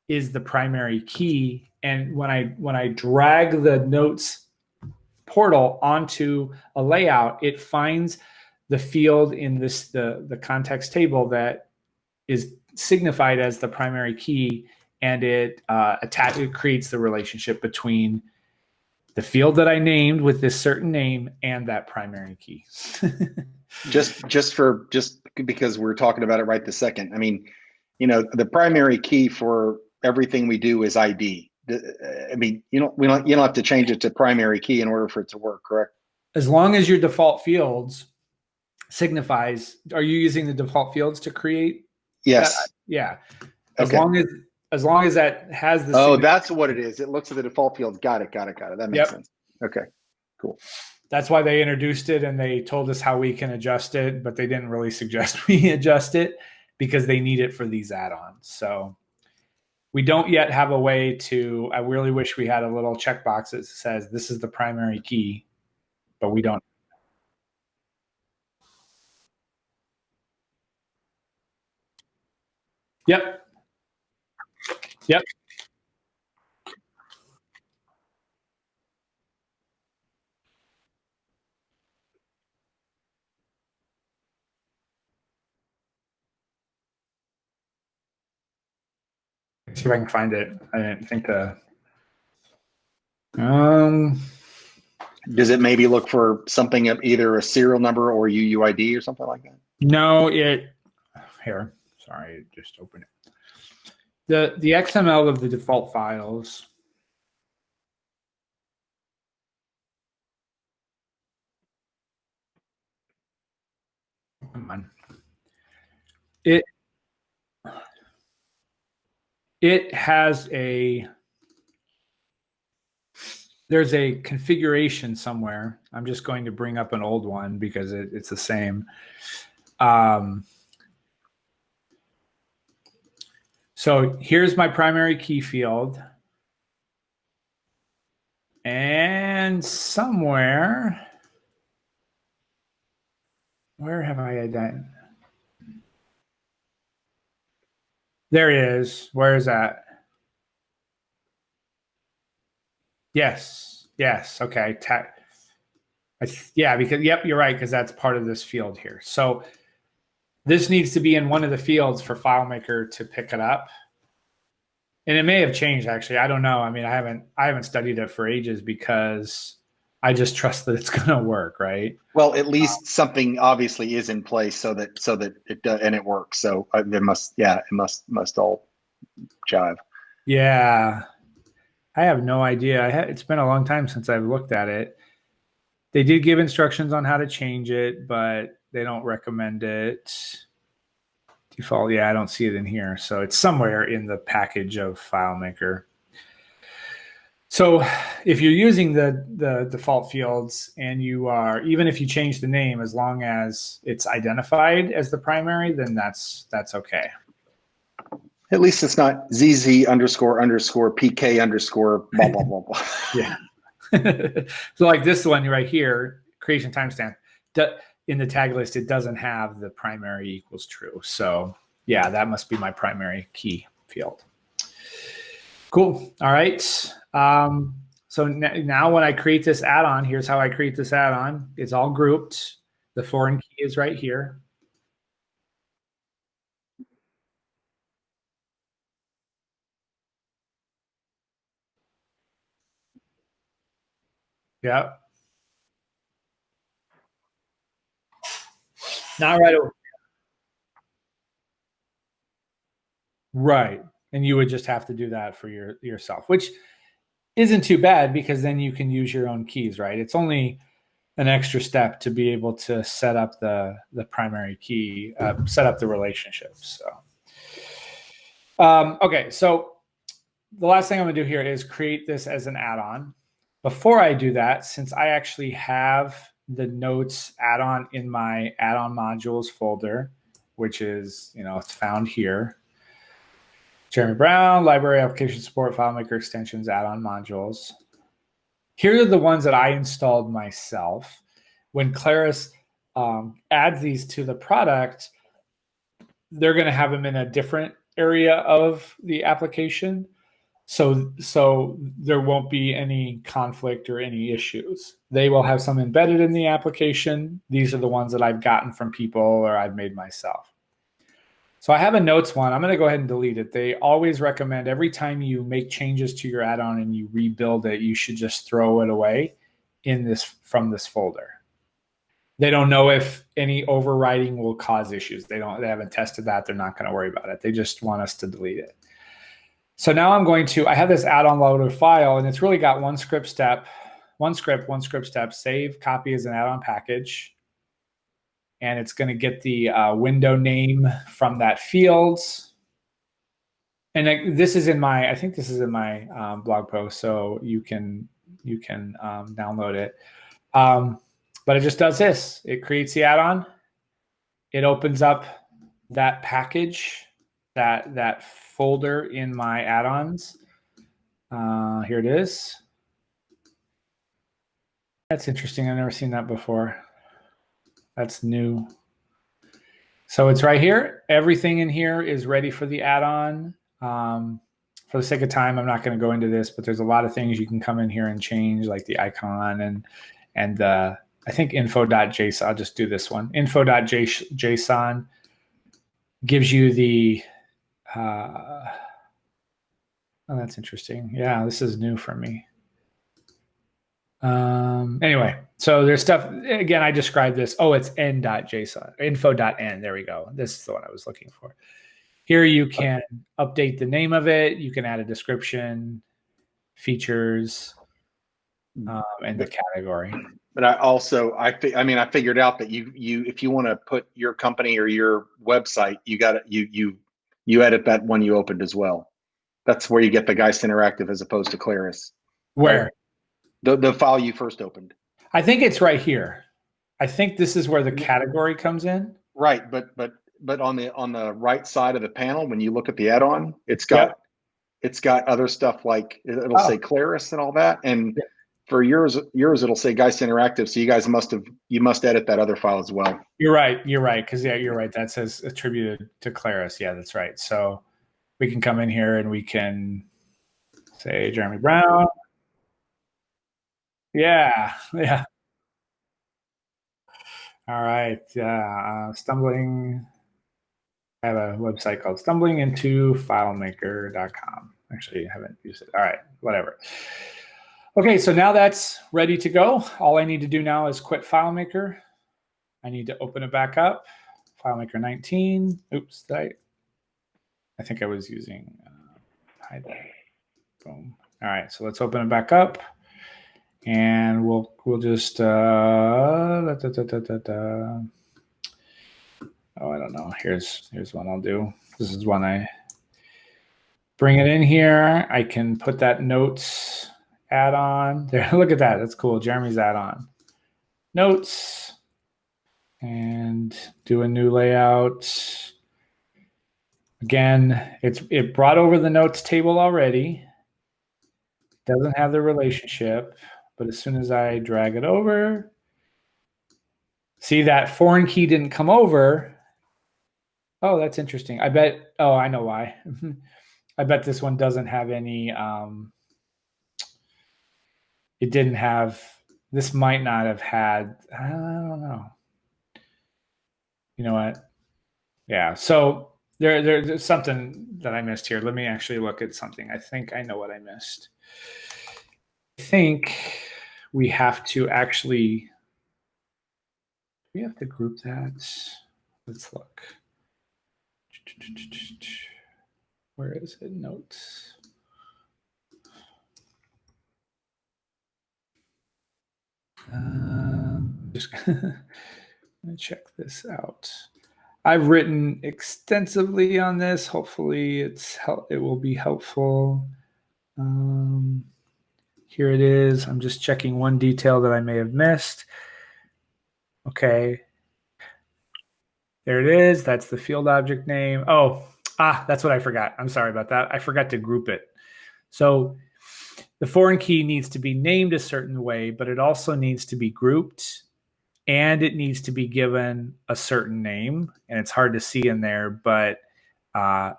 is the primary key, and when I drag the notes portal onto a layout, it finds the field in the context table that is signified as the primary key, and it creates the relationship between the field that I named with this certain name and that primary key. just because we're talking about it right this second. I mean, the primary key for everything we do is ID. I mean, you don't have to change it to primary key in order for it to work, correct? as long as your default fields signifies, are you using the default fields to create? Yes. That? Yeah. Okay. As long as that has the. Oh, that's what it is. It looks at the default fields. Got it. That makes sense. Okay. Cool. That's why they introduced it, and they told us how we can adjust it, but they didn't really suggest we adjust it because they need it for these add-ons. So we don't yet have a way to, I really wish we had a little checkbox that says this is the primary key, but we don't. Yep. Yep. See if I can find it. I didn't think to. Does it maybe look for something of either a serial number or UUID or something like that? No, here. Sorry, just open it. The XML of the default files. Come on. It has there's a configuration somewhere. I'm just going to bring up an old one because it's the same. So here's my primary key field. And somewhere, where have I identified? There it is. Where is that? Yes. Okay. Yeah, because you're right, because that's part of this field here. So this needs to be in one of the fields for FileMaker to pick it up. And it may have changed, actually. I don't know. I mean, I haven't studied it for ages because I just trust that it's going to work, right? Well, at least something obviously is in place so that it does, and it works. So it must all jive. Yeah, I have no idea. It's been a long time since I've looked at it. They did give instructions on how to change it, but they don't recommend it. Default, yeah, I don't see it in here. So it's somewhere in the package of FileMaker. So if you're using the default fields and you are, even if you change the name, as long as it's identified as the primary, then that's okay. At least it's not ZZ _ PK _ blah, blah, blah, blah. Yeah. So like this one right here, creation timestamp, in the tag list, it doesn't have the primary equals true. So yeah, that must be my primary key field. Cool. All right. So now when I create this add-on, here's how I create this add-on. It's all grouped. The foreign key is right here. Yeah. Not right away. Right. And you would just have to do that for yourself, which isn't too bad because then you can use your own keys, right? It's only an extra step to be able to set up the primary key, set up the relationships. So, okay. So the last thing I'm gonna do here is create this as an add-on. Before I do that, since I actually have the notes add-on in my add-on modules folder, which is, it's found here. Jeremy Brown, library application support, FileMaker extensions, add-on modules. Here are the ones that I installed myself. When Claris adds these to the product, they're going to have them in a different area of the application. So there won't be any conflict or any issues. They will have some embedded in the application. These are the ones that I've gotten from people or I've made myself. So I have a notes one. I'm going to go ahead and delete it. They always recommend every time you make changes to your add-on and you rebuild it, you should just throw it away from this folder. They don't know if any overwriting will cause issues. They haven't tested that. They're not going to worry about it. They just want us to delete it. So now I have this add-on loader file, and it's really got one script step, one script step, save, copy as an add-on package. And it's going to get the window name from that field. And this is in my, I think this is in my blog post, so you can download it. But it just does this. It creates the add-on. It opens up that package, that folder in my add-ons. Here it is. That's interesting. I've never seen that before. That's new. So it's right here. Everything in here is ready for the add-on. For the sake of time, I'm not going to go into this, but there's a lot of things you can come in here and change, like the icon and I think info.json. I'll just do this one. Info.json gives you the oh, that's interesting. Yeah, this is new for me. Anyway, so there's stuff, again, I described this. Oh, it's n.json, info.n. There we go. This is the one I was looking for. Here you can update the name of it. You can add a description, features, and the category. But I figured out that you if you want to put your company or your website, you edit that one you opened as well. That's where you get the Geist Interactive as opposed to Claris. Where? The file you first opened. I think it's right here. I think this is where the category comes in. Right, but on the right side of the panel, when you look at the add-on, it's got other stuff like it'll say Claris and all that. And for yours it'll say Geist Interactive. So you guys must edit that other file as well. You're right. Because you're right. That says attributed to Claris. Yeah, that's right. So we can come in here and we can say Jeremy Brown. Yeah. All right. Stumbling. I have a website called stumblingintofilemaker.com. Actually, I haven't used it. All right, whatever. Okay, so now that's ready to go. All I need to do now is quit FileMaker. I need to open it back up. FileMaker 19. Oops, I think I was using hide that. Boom. All right, so let's open it back up. And we'll just oh, I don't know. Here's one I'll do. This is one I bring it in here. I can put that notes add-on there. Look at that. That's cool. Jeremy's add-on. Notes and do a new layout. Again, it brought over the notes table already. Doesn't have the relationship. But as soon as I drag it over, see that foreign key didn't come over. Oh, that's interesting. I bet, oh, I know why. I bet this one doesn't have any, it didn't have, this might not have had, I don't know. You know what? Yeah, so there's something that I missed here. Let me actually look at something. I think I know what I missed. I think we have to actually, we have to group that. Let's look. Where is it? Notes. Just gonna check this out. I've written extensively on this. Hopefully it will be helpful. Here it is. I'm just checking one detail that I may have missed. Okay. There it is. That's the field object name. Oh, that's what I forgot. I'm sorry about that. I forgot to group it. So the foreign key needs to be named a certain way, but it also needs to be grouped and it needs to be given a certain name. And it's hard to see in there, but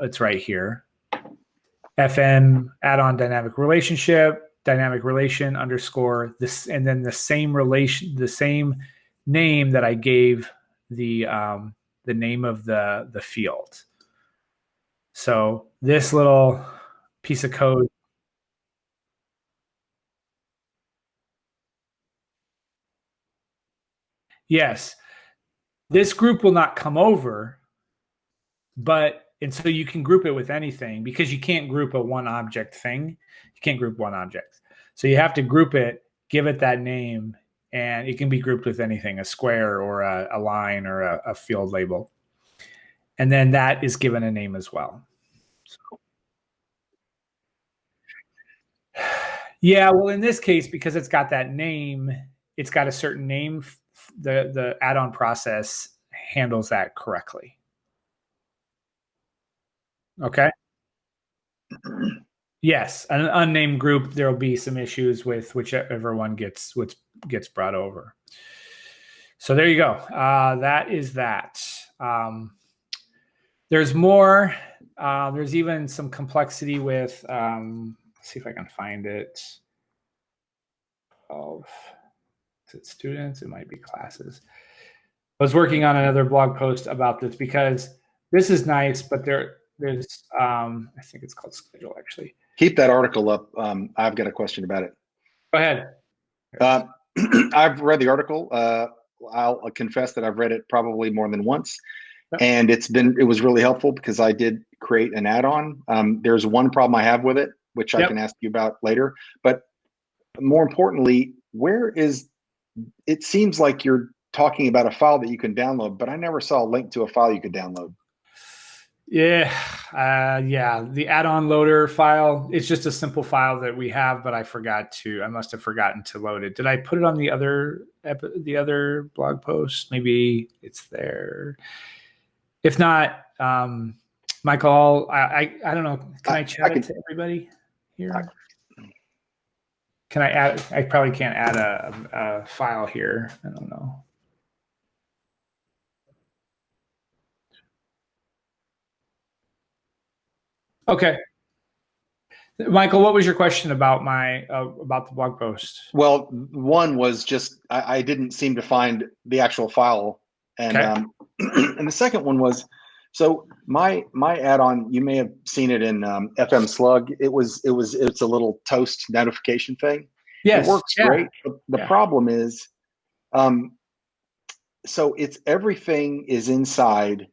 it's right here. FM add-on dynamic relationship, dynamic relation underscore this, and then the same relation, the same name that I gave the name of the field. So this little piece of code. Yes, this group will not come over, and so you can group it with anything because you can't group a one object thing. You can't group one object. So you have to group it, give it that name, and it can be grouped with anything, a square or a line or a field label. And then that is given a name as well. Yeah, well, in this case, because it's got that name, it's got a certain name, the add-on process handles that correctly. Okay. Yes, an unnamed group, there will be some issues with whichever one gets brought over. So there you go. That is that. There's more. There's even some complexity with. Let's see if I can find it. Is it students? It might be classes. I was working on another blog post about this because this is nice, but there's I think it's called schedule actually. Keep that article up. I've got a question about it. Go ahead. I've read the article. I'll confess that I've read it probably more than once, and it was really helpful because I did create an add-on. There's one problem I have with it, which I can ask you about later. But more importantly, it seems like you're talking about a file that you can download, but I never saw a link to a file you could download. Yeah, the add-on loader file, it's just a simple file that we have, but I must have forgotten to load it. Did I put it on the other blog post? Maybe it's there. If not, Michael, I don't know. Can I chat it to everybody here? Can I add? I probably can't add a file here. I don't know. Okay. Michael, what was your question about about the blog post? Well, one was just I didn't seem to find the actual file, and and the second one was so my add-on. You may have seen it in FM Slug. It's a little toast notification thing. Yes, it works great. But the problem is, so it's everything is inside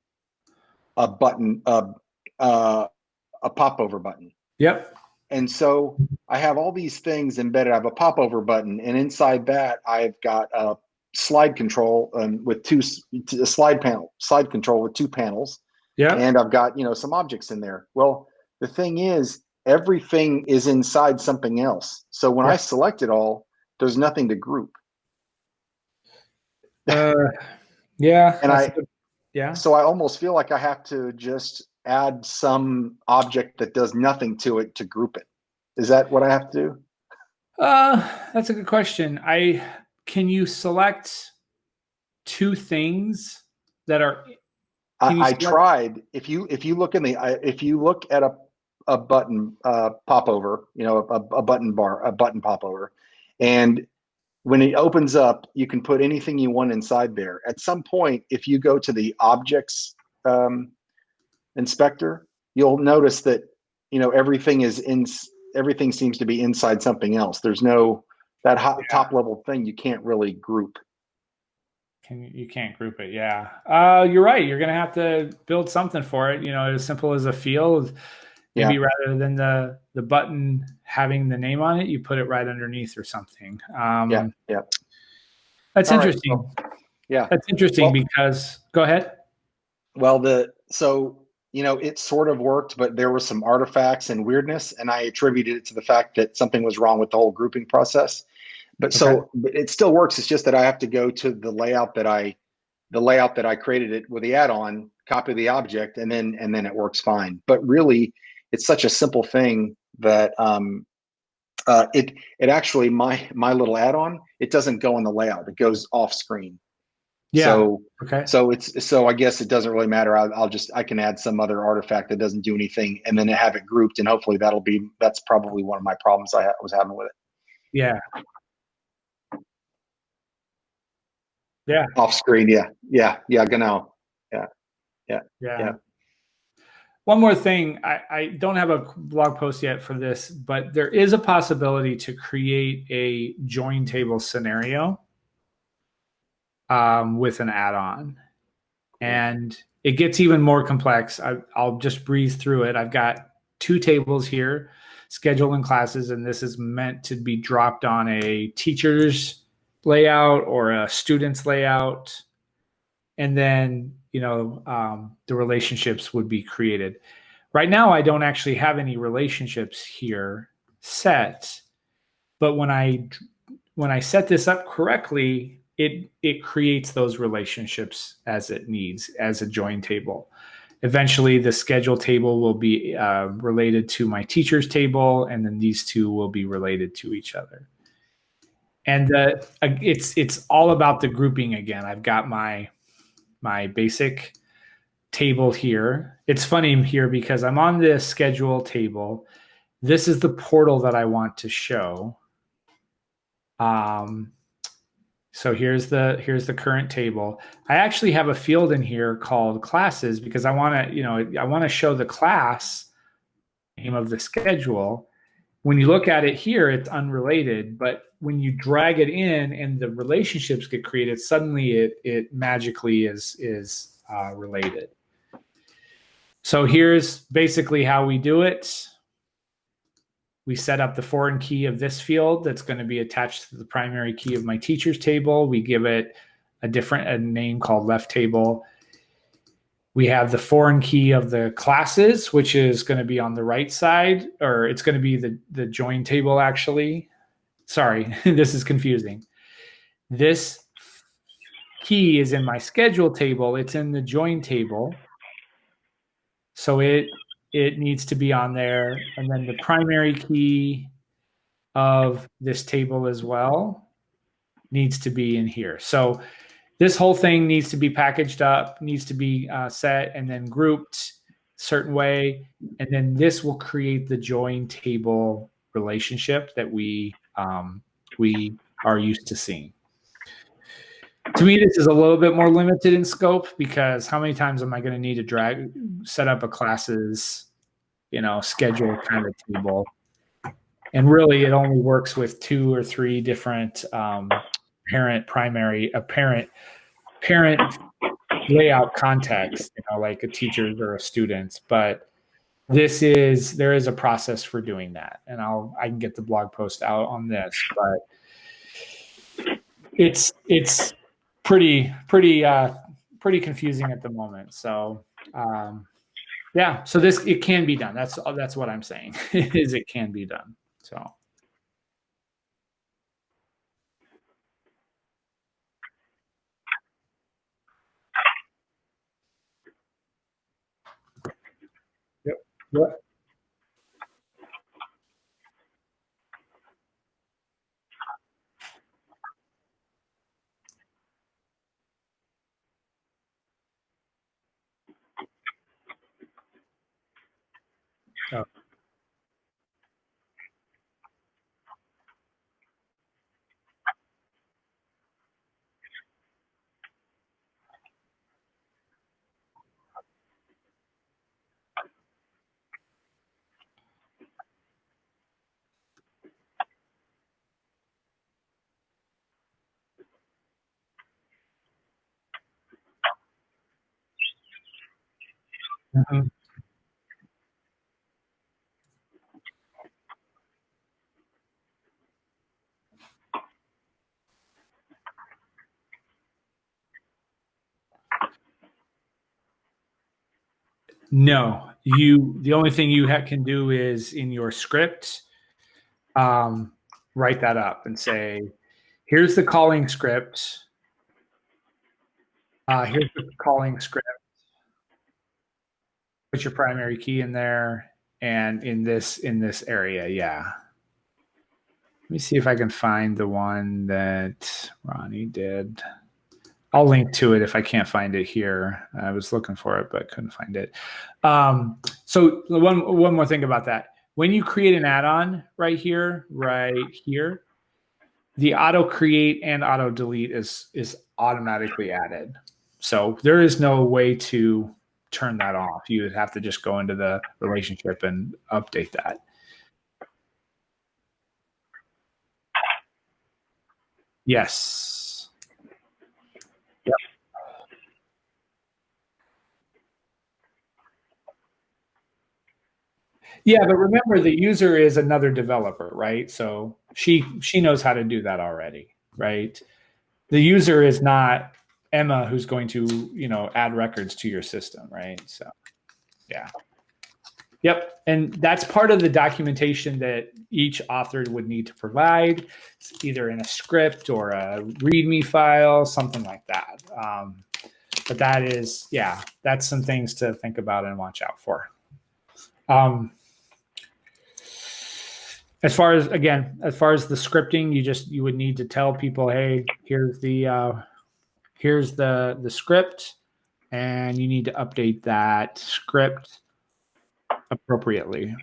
a button, a popover button. Yep. And so I have all these things embedded. I have a popover button, and inside that I've got a slide control with slide control with two panels. Yeah. And I've got some objects in there. Well, the thing is, everything is inside something else. So when I select it all, there's nothing to group. Yeah. And so I almost feel like I have to just add some object that does nothing to it to group it. Is that what I have to do? That's a good question. Can you select two things that are? I tried. If you look at a button popover, a button bar, a button popover, and when it opens up, you can put anything you want inside there. At some point, if you go to the objects inspector, you'll notice that everything seems to be inside something else. There's no top level thing you can't really group. You can't group it. Yeah. You're right. You're going to have to build something for it. As simple as a field. Maybe rather than the button having the name on it, you put it right underneath or something. Yeah. That's all interesting. Right. That's interesting because go ahead. Well, it sort of worked, but there were some artifacts and weirdness, and I attributed it to the fact that something was wrong with the whole grouping process. But so it still works. It's just that I have to go to the layout that I created it with the add-on, copy the object, and then it works fine. But really, it's such a simple thing that it actually my little add-on, it doesn't go in the layout. It goes off screen. Yeah. So I guess it doesn't really matter. I can add some other artifact that doesn't do anything, and then have it grouped, and hopefully that's probably one of my problems I was having with it. Yeah. Yeah. Off screen. Yeah. Genau. Yeah. One more thing. I don't have a blog post yet for this, but there is a possibility to create a join table scenario with an add-on, and it gets even more complex. I'll just breeze through it. I've got two tables here. schedule and classes, and this is meant to be dropped on a teacher's layout or a student's layout. And then, the relationships would be created. Right now, I don't actually have any relationships here set, but when I set this up correctly, it creates those relationships as it needs, as a join table. Eventually, the schedule table will be related to my teacher's table, and then these two will be related to each other. And it's all about the grouping again. I've got my basic table here. It's funny here because I'm on the schedule table. This is the portal that I want to show. So here's the current table. I actually have a field in here called classes because I want to show the class name of the schedule. When you look at it here, it's unrelated, but when you drag it in and the relationships get created, suddenly it magically is related. So here's basically how we do it. We set up the foreign key of this field that's going to be attached to the primary key of my teacher's table. We give it a name called left table. We have the foreign key of the classes, which is going to be on the right side, or it's going to be the join table actually. Sorry, this is confusing. This key is in my schedule table. It's in the join table. So it needs to be on there. And then the primary key of this table as well needs to be in here. So this whole thing needs to be packaged up, needs to be set and then grouped a certain way. And then this will create the join table relationship that we are used to seeing. To me, this is a little bit more limited in scope because how many times am I going to need to set up a classes, schedule kind of table? And really, it only works with 2 or 3 different parent layout contexts, like a teacher's or a student's. But there is a process for doing that, and I can get the blog post out on this. But it's pretty confusing at the moment. So yeah, so it can be done. That's what I'm saying is it can be done. So. Yep. What? Oh. Mm-hmm. No, the only thing you can do is in your script, write that up and say, here's the calling script. Here's the calling script. Put your primary key in there and in this area. Yeah. Let me see if I can find the one that Ronnie did. I'll link to it if I can't find it here. I was looking for it, but couldn't find it. So one more thing about that. When you create an add-on right here, the auto create and auto delete is automatically added. So there is no way to turn that off. You would have to just go into the relationship and update that. Yes. Yep. Yeah, but remember the user is another developer, right? So she knows how to do that already, right? The user is not Emma who's going to, add records to your system, right? So yeah. Yep. And that's part of the documentation that each author would need to provide, either in a script or a README file, something like that. But that is, yeah, that's some things to think about and watch out for. As far as the scripting, you would need to tell people, hey, here's the script, and you need to update that script appropriately.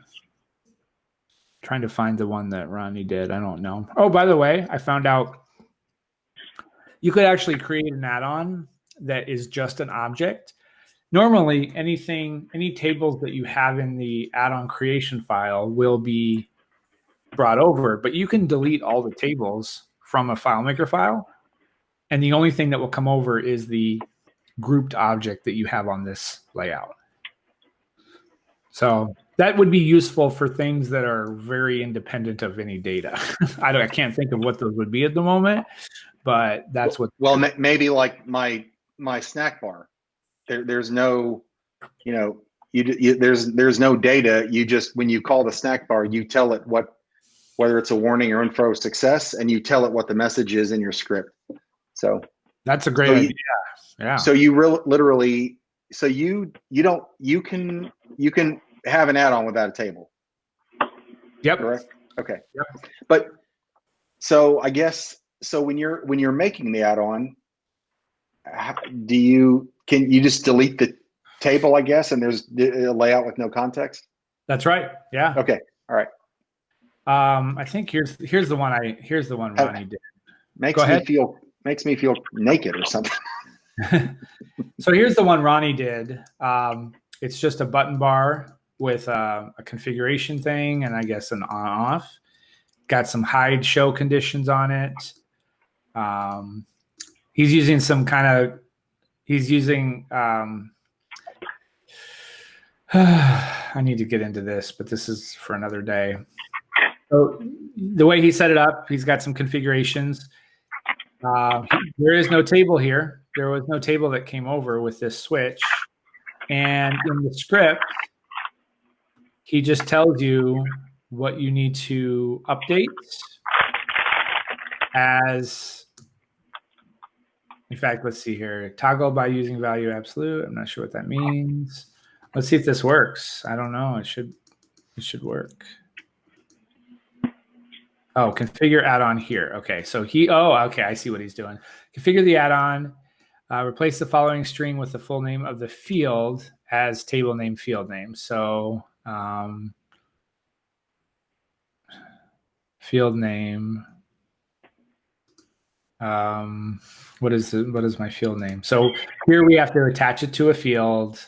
Trying to find the one that Ronnie did. I don't know. Oh, by the way, I found out you could actually create an add-on that is just an object. Normally, any tables that you have in the add-on creation file will be brought over, but you can delete all the tables from a FileMaker file, and the only thing that will come over is the grouped object that you have on this layout. So that would be useful for things that are very independent of any data. I can't think of what those would be at the moment, but that's what. Well, maybe like my snack bar. There's no, there's no data. You just, when you call the snack bar, you tell it whether it's a warning or info success, and you tell it what the message is in your script. So that's a great idea. Yeah. So you literally, so you can have an add-on without a table. Yep. Correct. Okay. Yep. But so I guess, so when you're making the add-on, can you just delete the table, I guess, and there's a layout with no context? That's right. Yeah. Okay. All right. I think here's the one Ronnie did. Makes me feel naked or something. So here's the one Ronnie did. It's just a button bar with a configuration thing, and I guess an on-off. Got some hide show conditions on it. He's using I need to get into this, but this is for another day. So the way he set it up, he's got some configurations. There is no table here. There was no table that came over with this switch. And in the script, he just tells you what you need to update as, in fact, let's see here. Toggle by using value absolute. I'm not sure what that means. Let's see if this works. I don't know. It should work. Oh, configure add-on here. Okay, so okay, I see what he's doing. Configure the add-on, replace the following string with the full name of the field as table name field name. So field name, what is my field name? So here we have to attach it to a field,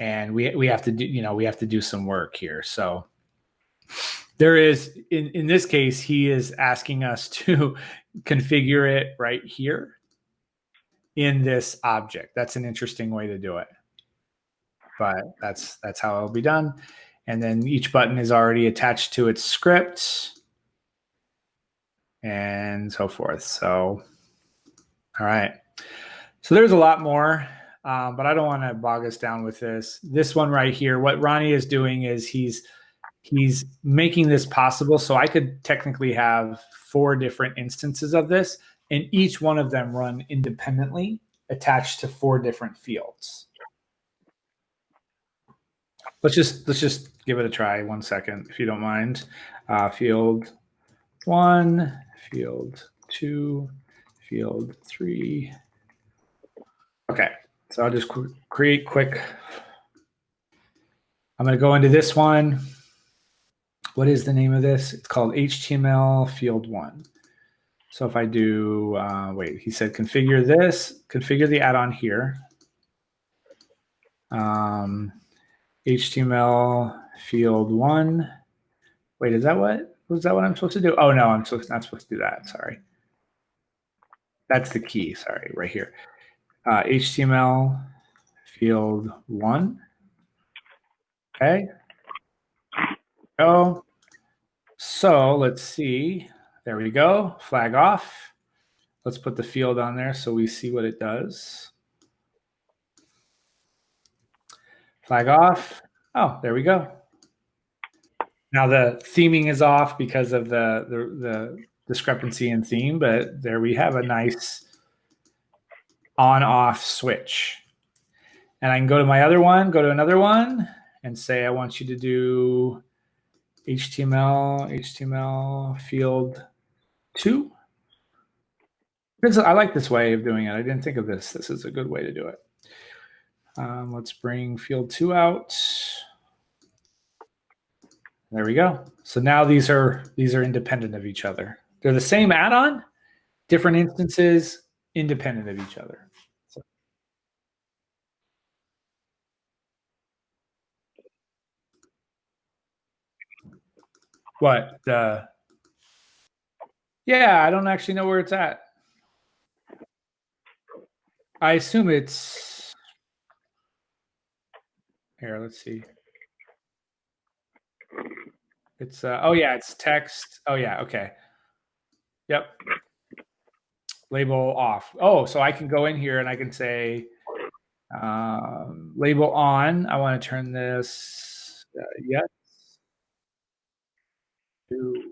and we have to do some work here. So there is, in this case, he is asking us to configure it right here in this object. That's an interesting way to do it, but that's how it'll be done. And then each button is already attached to its script and so forth. So, all right. So there's a lot more, but I don't want to bog us down with this. This one right here, what Ronnie is doing is he's making this possible. So I could technically have 4 different instances of this, and each one of them run independently, attached to 4 different fields. Let's just give it a try 1 second, if you don't mind. Field 1, field 2, field 3. Okay, so I'll just create quick. I'm going to go into this one. What is the name of this? It's called HTML field 1. So if I do, wait, he said configure the add-on here. HTML field 1. Wait, was that what I'm supposed to do? Oh no, I'm not supposed to do that. Sorry. That's the key. Sorry, right here. HTML field 1. Okay. go. So let's see. There we go. Flag off. Let's put the field on there so we see what it does. Flag off. Oh, there we go. Now the theming is off because of the discrepancy in theme, but there we have a nice on-off switch. And I can go to my other one, go to another one, and say I want you to do HTML field 2. I like this way of doing it. I didn't think of this. This is a good way to do it. Let's bring field 2 out. There we go. So now these are independent of each other. They're the same add-on, different instances, independent of each other. So. What? Yeah, I don't actually know where it's at. I assume it's here. Let's see. It's oh yeah, it's text. Oh yeah, okay. Yep. Label off. Oh, so I can go in here and I can say label on. I want to turn this yes to.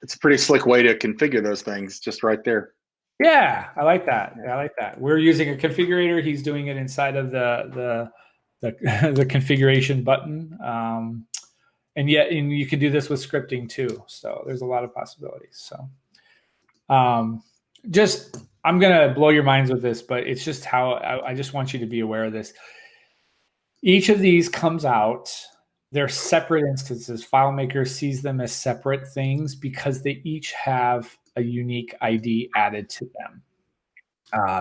It's a pretty slick way to configure those things, just right there. Yeah, I like that. I like that. We're using a configurator. He's doing it inside of the configuration button. And you can do this with scripting too. So there's a lot of possibilities. So I'm going to blow your minds with this, but it's just how I just want you to be aware of this. Each of these comes out. They're separate instances. FileMaker sees them as separate things because they each have a unique ID added to them.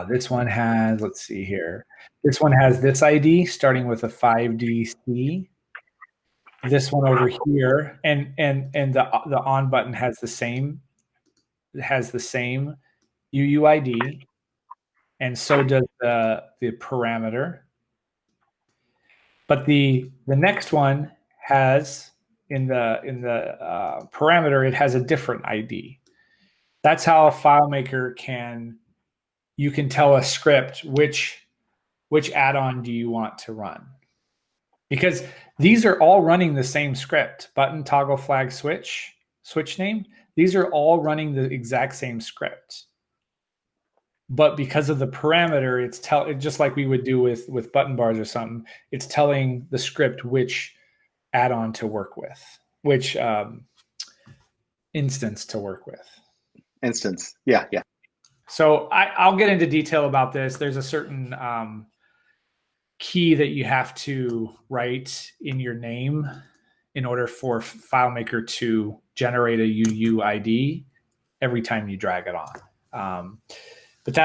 This one has, let's see here. This one has this ID starting with a 5DC. This one over here, and the on button has the same. It has the same UUID, and so does the parameter. But the next one has in the parameter, it has a different ID. That's how a FileMaker you can tell a script which add-on do you want to run. Because these are all running the same script, button, toggle, flag, switch name. These are all running the exact same script. But because of the parameter, it's just like we would do with button bars or something, it's telling the script which add-on to work with, which instance to work with. Instance, yeah. So I'll get into detail about this. There's a certain key that you have to write in your name in order for FileMaker to generate a UUID every time you drag it on. But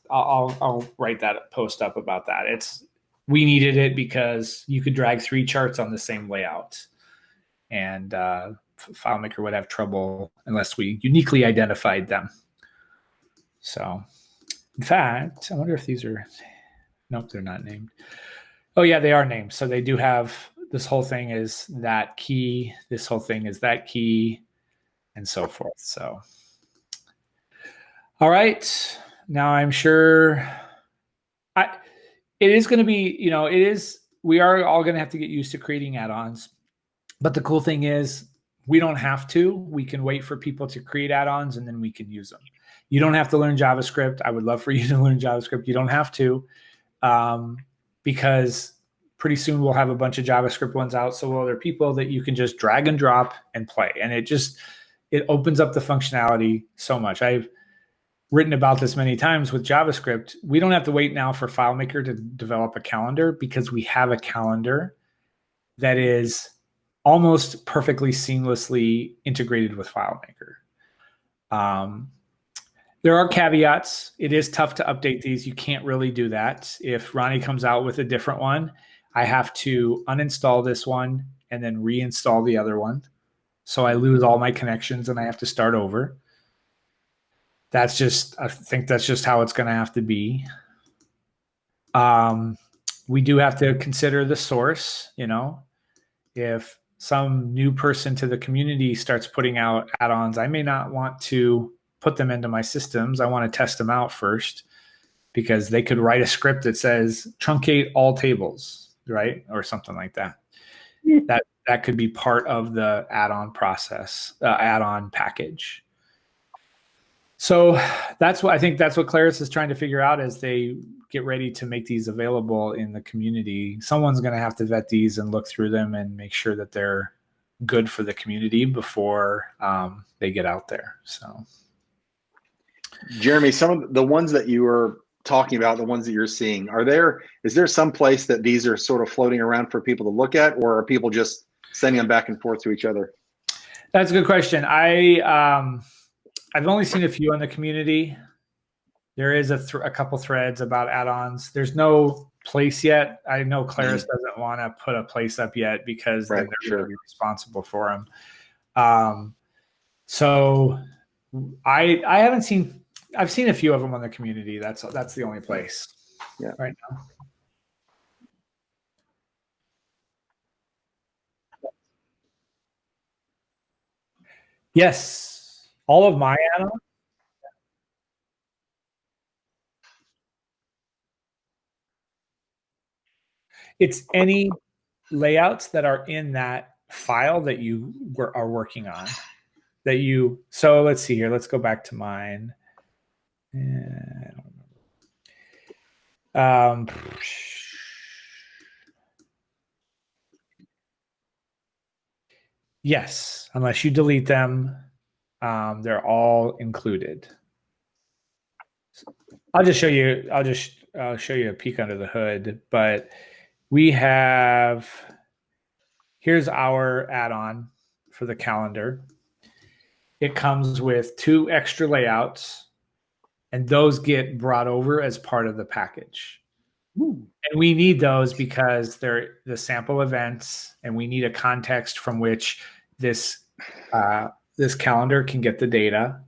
I'll write that post up about that. We needed it because you could drag 3 charts on the same layout, and FileMaker would have trouble unless we uniquely identified them. So, in fact, I wonder if these are. Nope, they're not named. Oh yeah, they are named. So they do have, this whole thing is that key, this whole thing is that key, and so forth. So, all right. Now I'm sure it is going to be, we are all going to have to get used to creating add-ons. But the cool thing is we don't have to. We can wait for people to create add-ons and then we can use them. You don't have to learn JavaScript. I would love for you to learn JavaScript. You don't have to. Because pretty soon we'll have a bunch of JavaScript ones out. So will other people that you can just drag and drop and play. And it opens up the functionality so much. I've written about this many times with JavaScript. We don't have to wait now for FileMaker to develop a calendar because we have a calendar that is almost perfectly seamlessly integrated with FileMaker. There are caveats. It is tough to update these. You can't really do that. If Ronnie comes out with a different one, I have to uninstall this one and then reinstall the other one. So I lose all my connections and I have to start over. I think that's just how it's going to have to be. We do have to consider the source. You know, if some new person to the community starts putting out add-ons, I may not want to put them into my systems. I want to test them out first, because they could write a script that says truncate all tables, right? Or something like that. That could be part of the add-on process, add-on package. So that's what I think Claris is trying to figure out as they get ready to make these available in the community. Someone's going to have to vet these and look through them and make sure that they're good for the community before they get out there. So, Jeremy, some of the ones that you were talking about, the ones that you're seeing, is there some place that these are sort of floating around for people to look at, or are people just sending them back and forth to each other? That's a good question. I've only seen a few in the community. There is a couple threads about add-ons. There's no place yet. I know Claris doesn't want to put a place up yet because then they're going to be responsible for them. So I haven't seen. I've seen a few of them on the community. That's the only place right now. Yes, all of my add-ons. It's any layouts that are in that file that you are working on. So let's see here. Let's go back to mine. I don't remember. Yes, unless you delete them, they're all included. I'll just show you. I'll show you a peek under the hood. But we have. Here's our add-on for the calendar. It comes with 2 extra layouts, and those get brought over as part of the package. Ooh. And we need those because they're the sample events, and we need a context from which this calendar can get the data.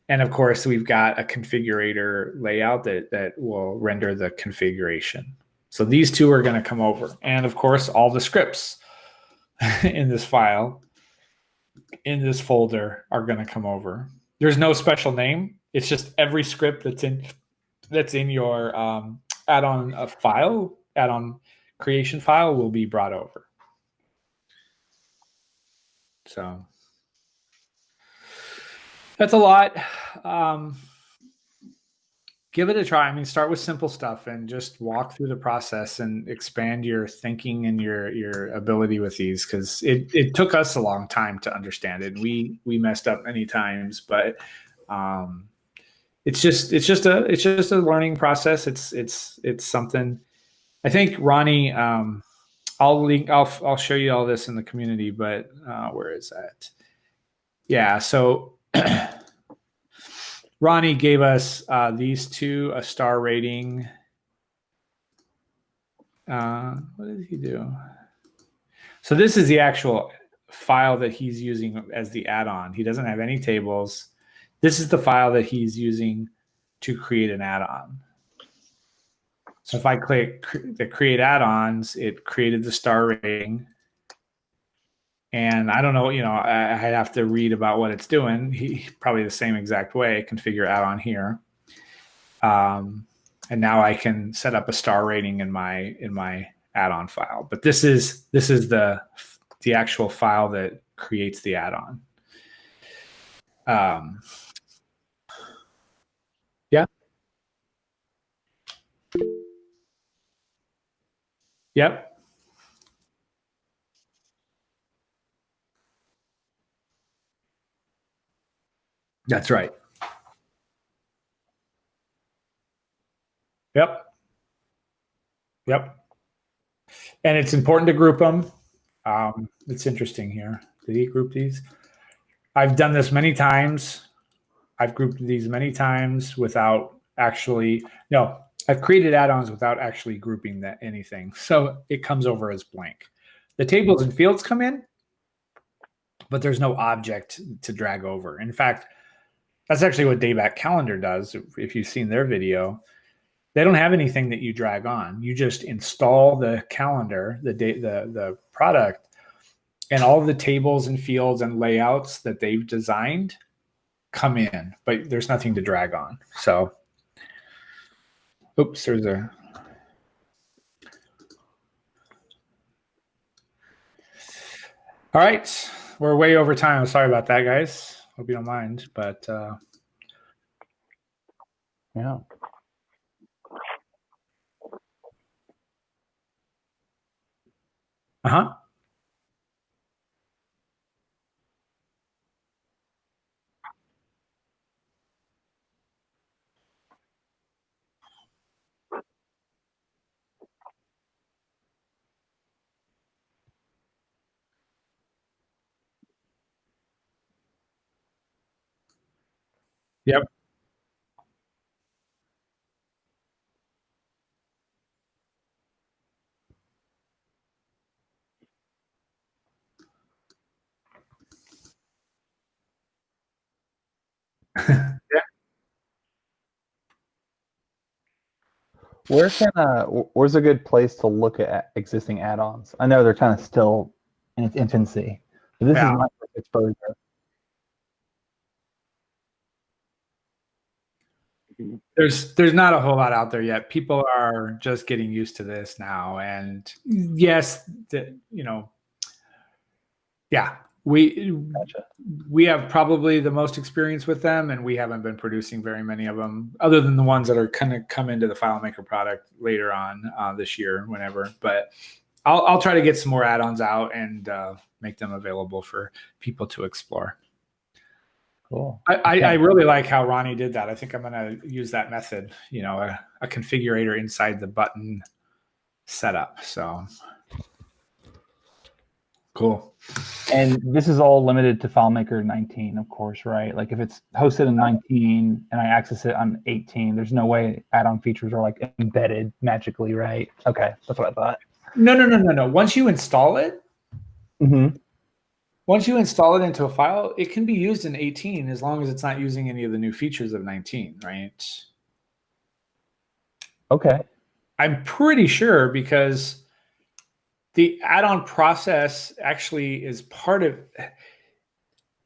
And of course, we've got a configurator layout that will render the configuration. So these 2 are going to come over. And of course, all the scripts in this file, in this folder, are going to come over. There's no special name. It's just every script that's in your add-on file, add-on creation file, will be brought over. So that's a lot. Give it a try. I mean, start with simple stuff and just walk through the process and expand your thinking and your ability with these, because it took us a long time to understand it. We messed up many times, but it's just a learning process. It's something. I think Ronnie. I'll show you all this in the community, but where is that? Yeah. So Ronnie gave us these 2 a star rating. What did he do? So this is the actual file that he's using as the add-on. He doesn't have any tables. This is the file that he's using to create an add-on. So if I click the create add-ons, it created the star rating. And I don't know, I have to read about what it's doing. Probably the same exact way, configure add-on here. And now I can set up a star rating in my add-on file. But this is the actual file that creates the add-on. Yeah. Yep. That's right. Yep. And it's important to group them. It's interesting here. Did he group these? I've done this many times. I've grouped these many times without actually, no, I've created add-ons without actually grouping anything. So it comes over as blank. The tables and fields come in, but there's no object to drag over. In fact, that's actually what Dayback Calendar does. If you've seen their video, They don't have anything that you drag on. You just install the calendar, the product, and all of the tables and fields and layouts that they've designed come in, but there's nothing to drag on. So, oops, there's a. All right, we're way over time. Sorry about that, guys. Hope you don't mind, but yeah. Uh-huh. Yep. Yeah. Where's a good place to look at existing add-ons? I know they're kind of still in its infancy, but this is my first exposure. There's not a whole lot out there yet. People are just getting used to this now, and yes, yeah, we have probably the most experience with them, and we haven't been producing very many of them, other than the ones that are kind of come into the FileMaker product later on this year, whenever. But I'll try to get some more add-ons out and make them available for people to explore. Cool. I really like how Ronnie did that. I think I'm going to use that method, a configurator inside the button setup. So cool. And this is all limited to FileMaker 19, of course, right? Like if it's hosted in 19 and I access it on 18, there's no way add-on features are like embedded magically, right? Okay, that's what I thought. No. Once you install it, Mm-hmm. once you install it into a file, it can be used in 18 as long as it's not using any of the new features of 19, right? Okay. I'm pretty sure because the add-on process actually is part of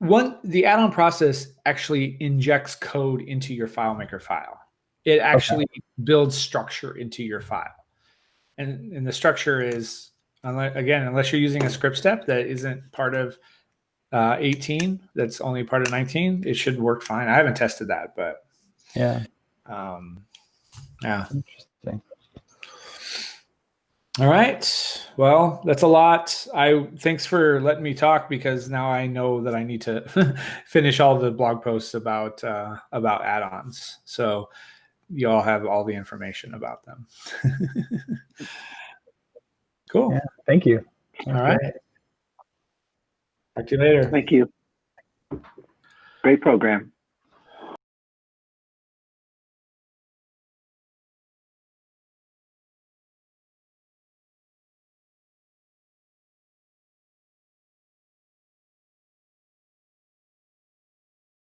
the add-on process actually injects code into your FileMaker file. It actually builds structure into your file. And the structure is, unless you're using a script step that isn't part of 18, that's only part of 19, it should work fine. I haven't tested that, but yeah. Yeah. Interesting. All right. Well, that's a lot. Thanks for letting me talk, because now I know that I need to finish all the blog posts about add-ons. So you all have all the information about them. Cool. Yeah. Thank you. All right. Talk to you later. Thank you. Great program.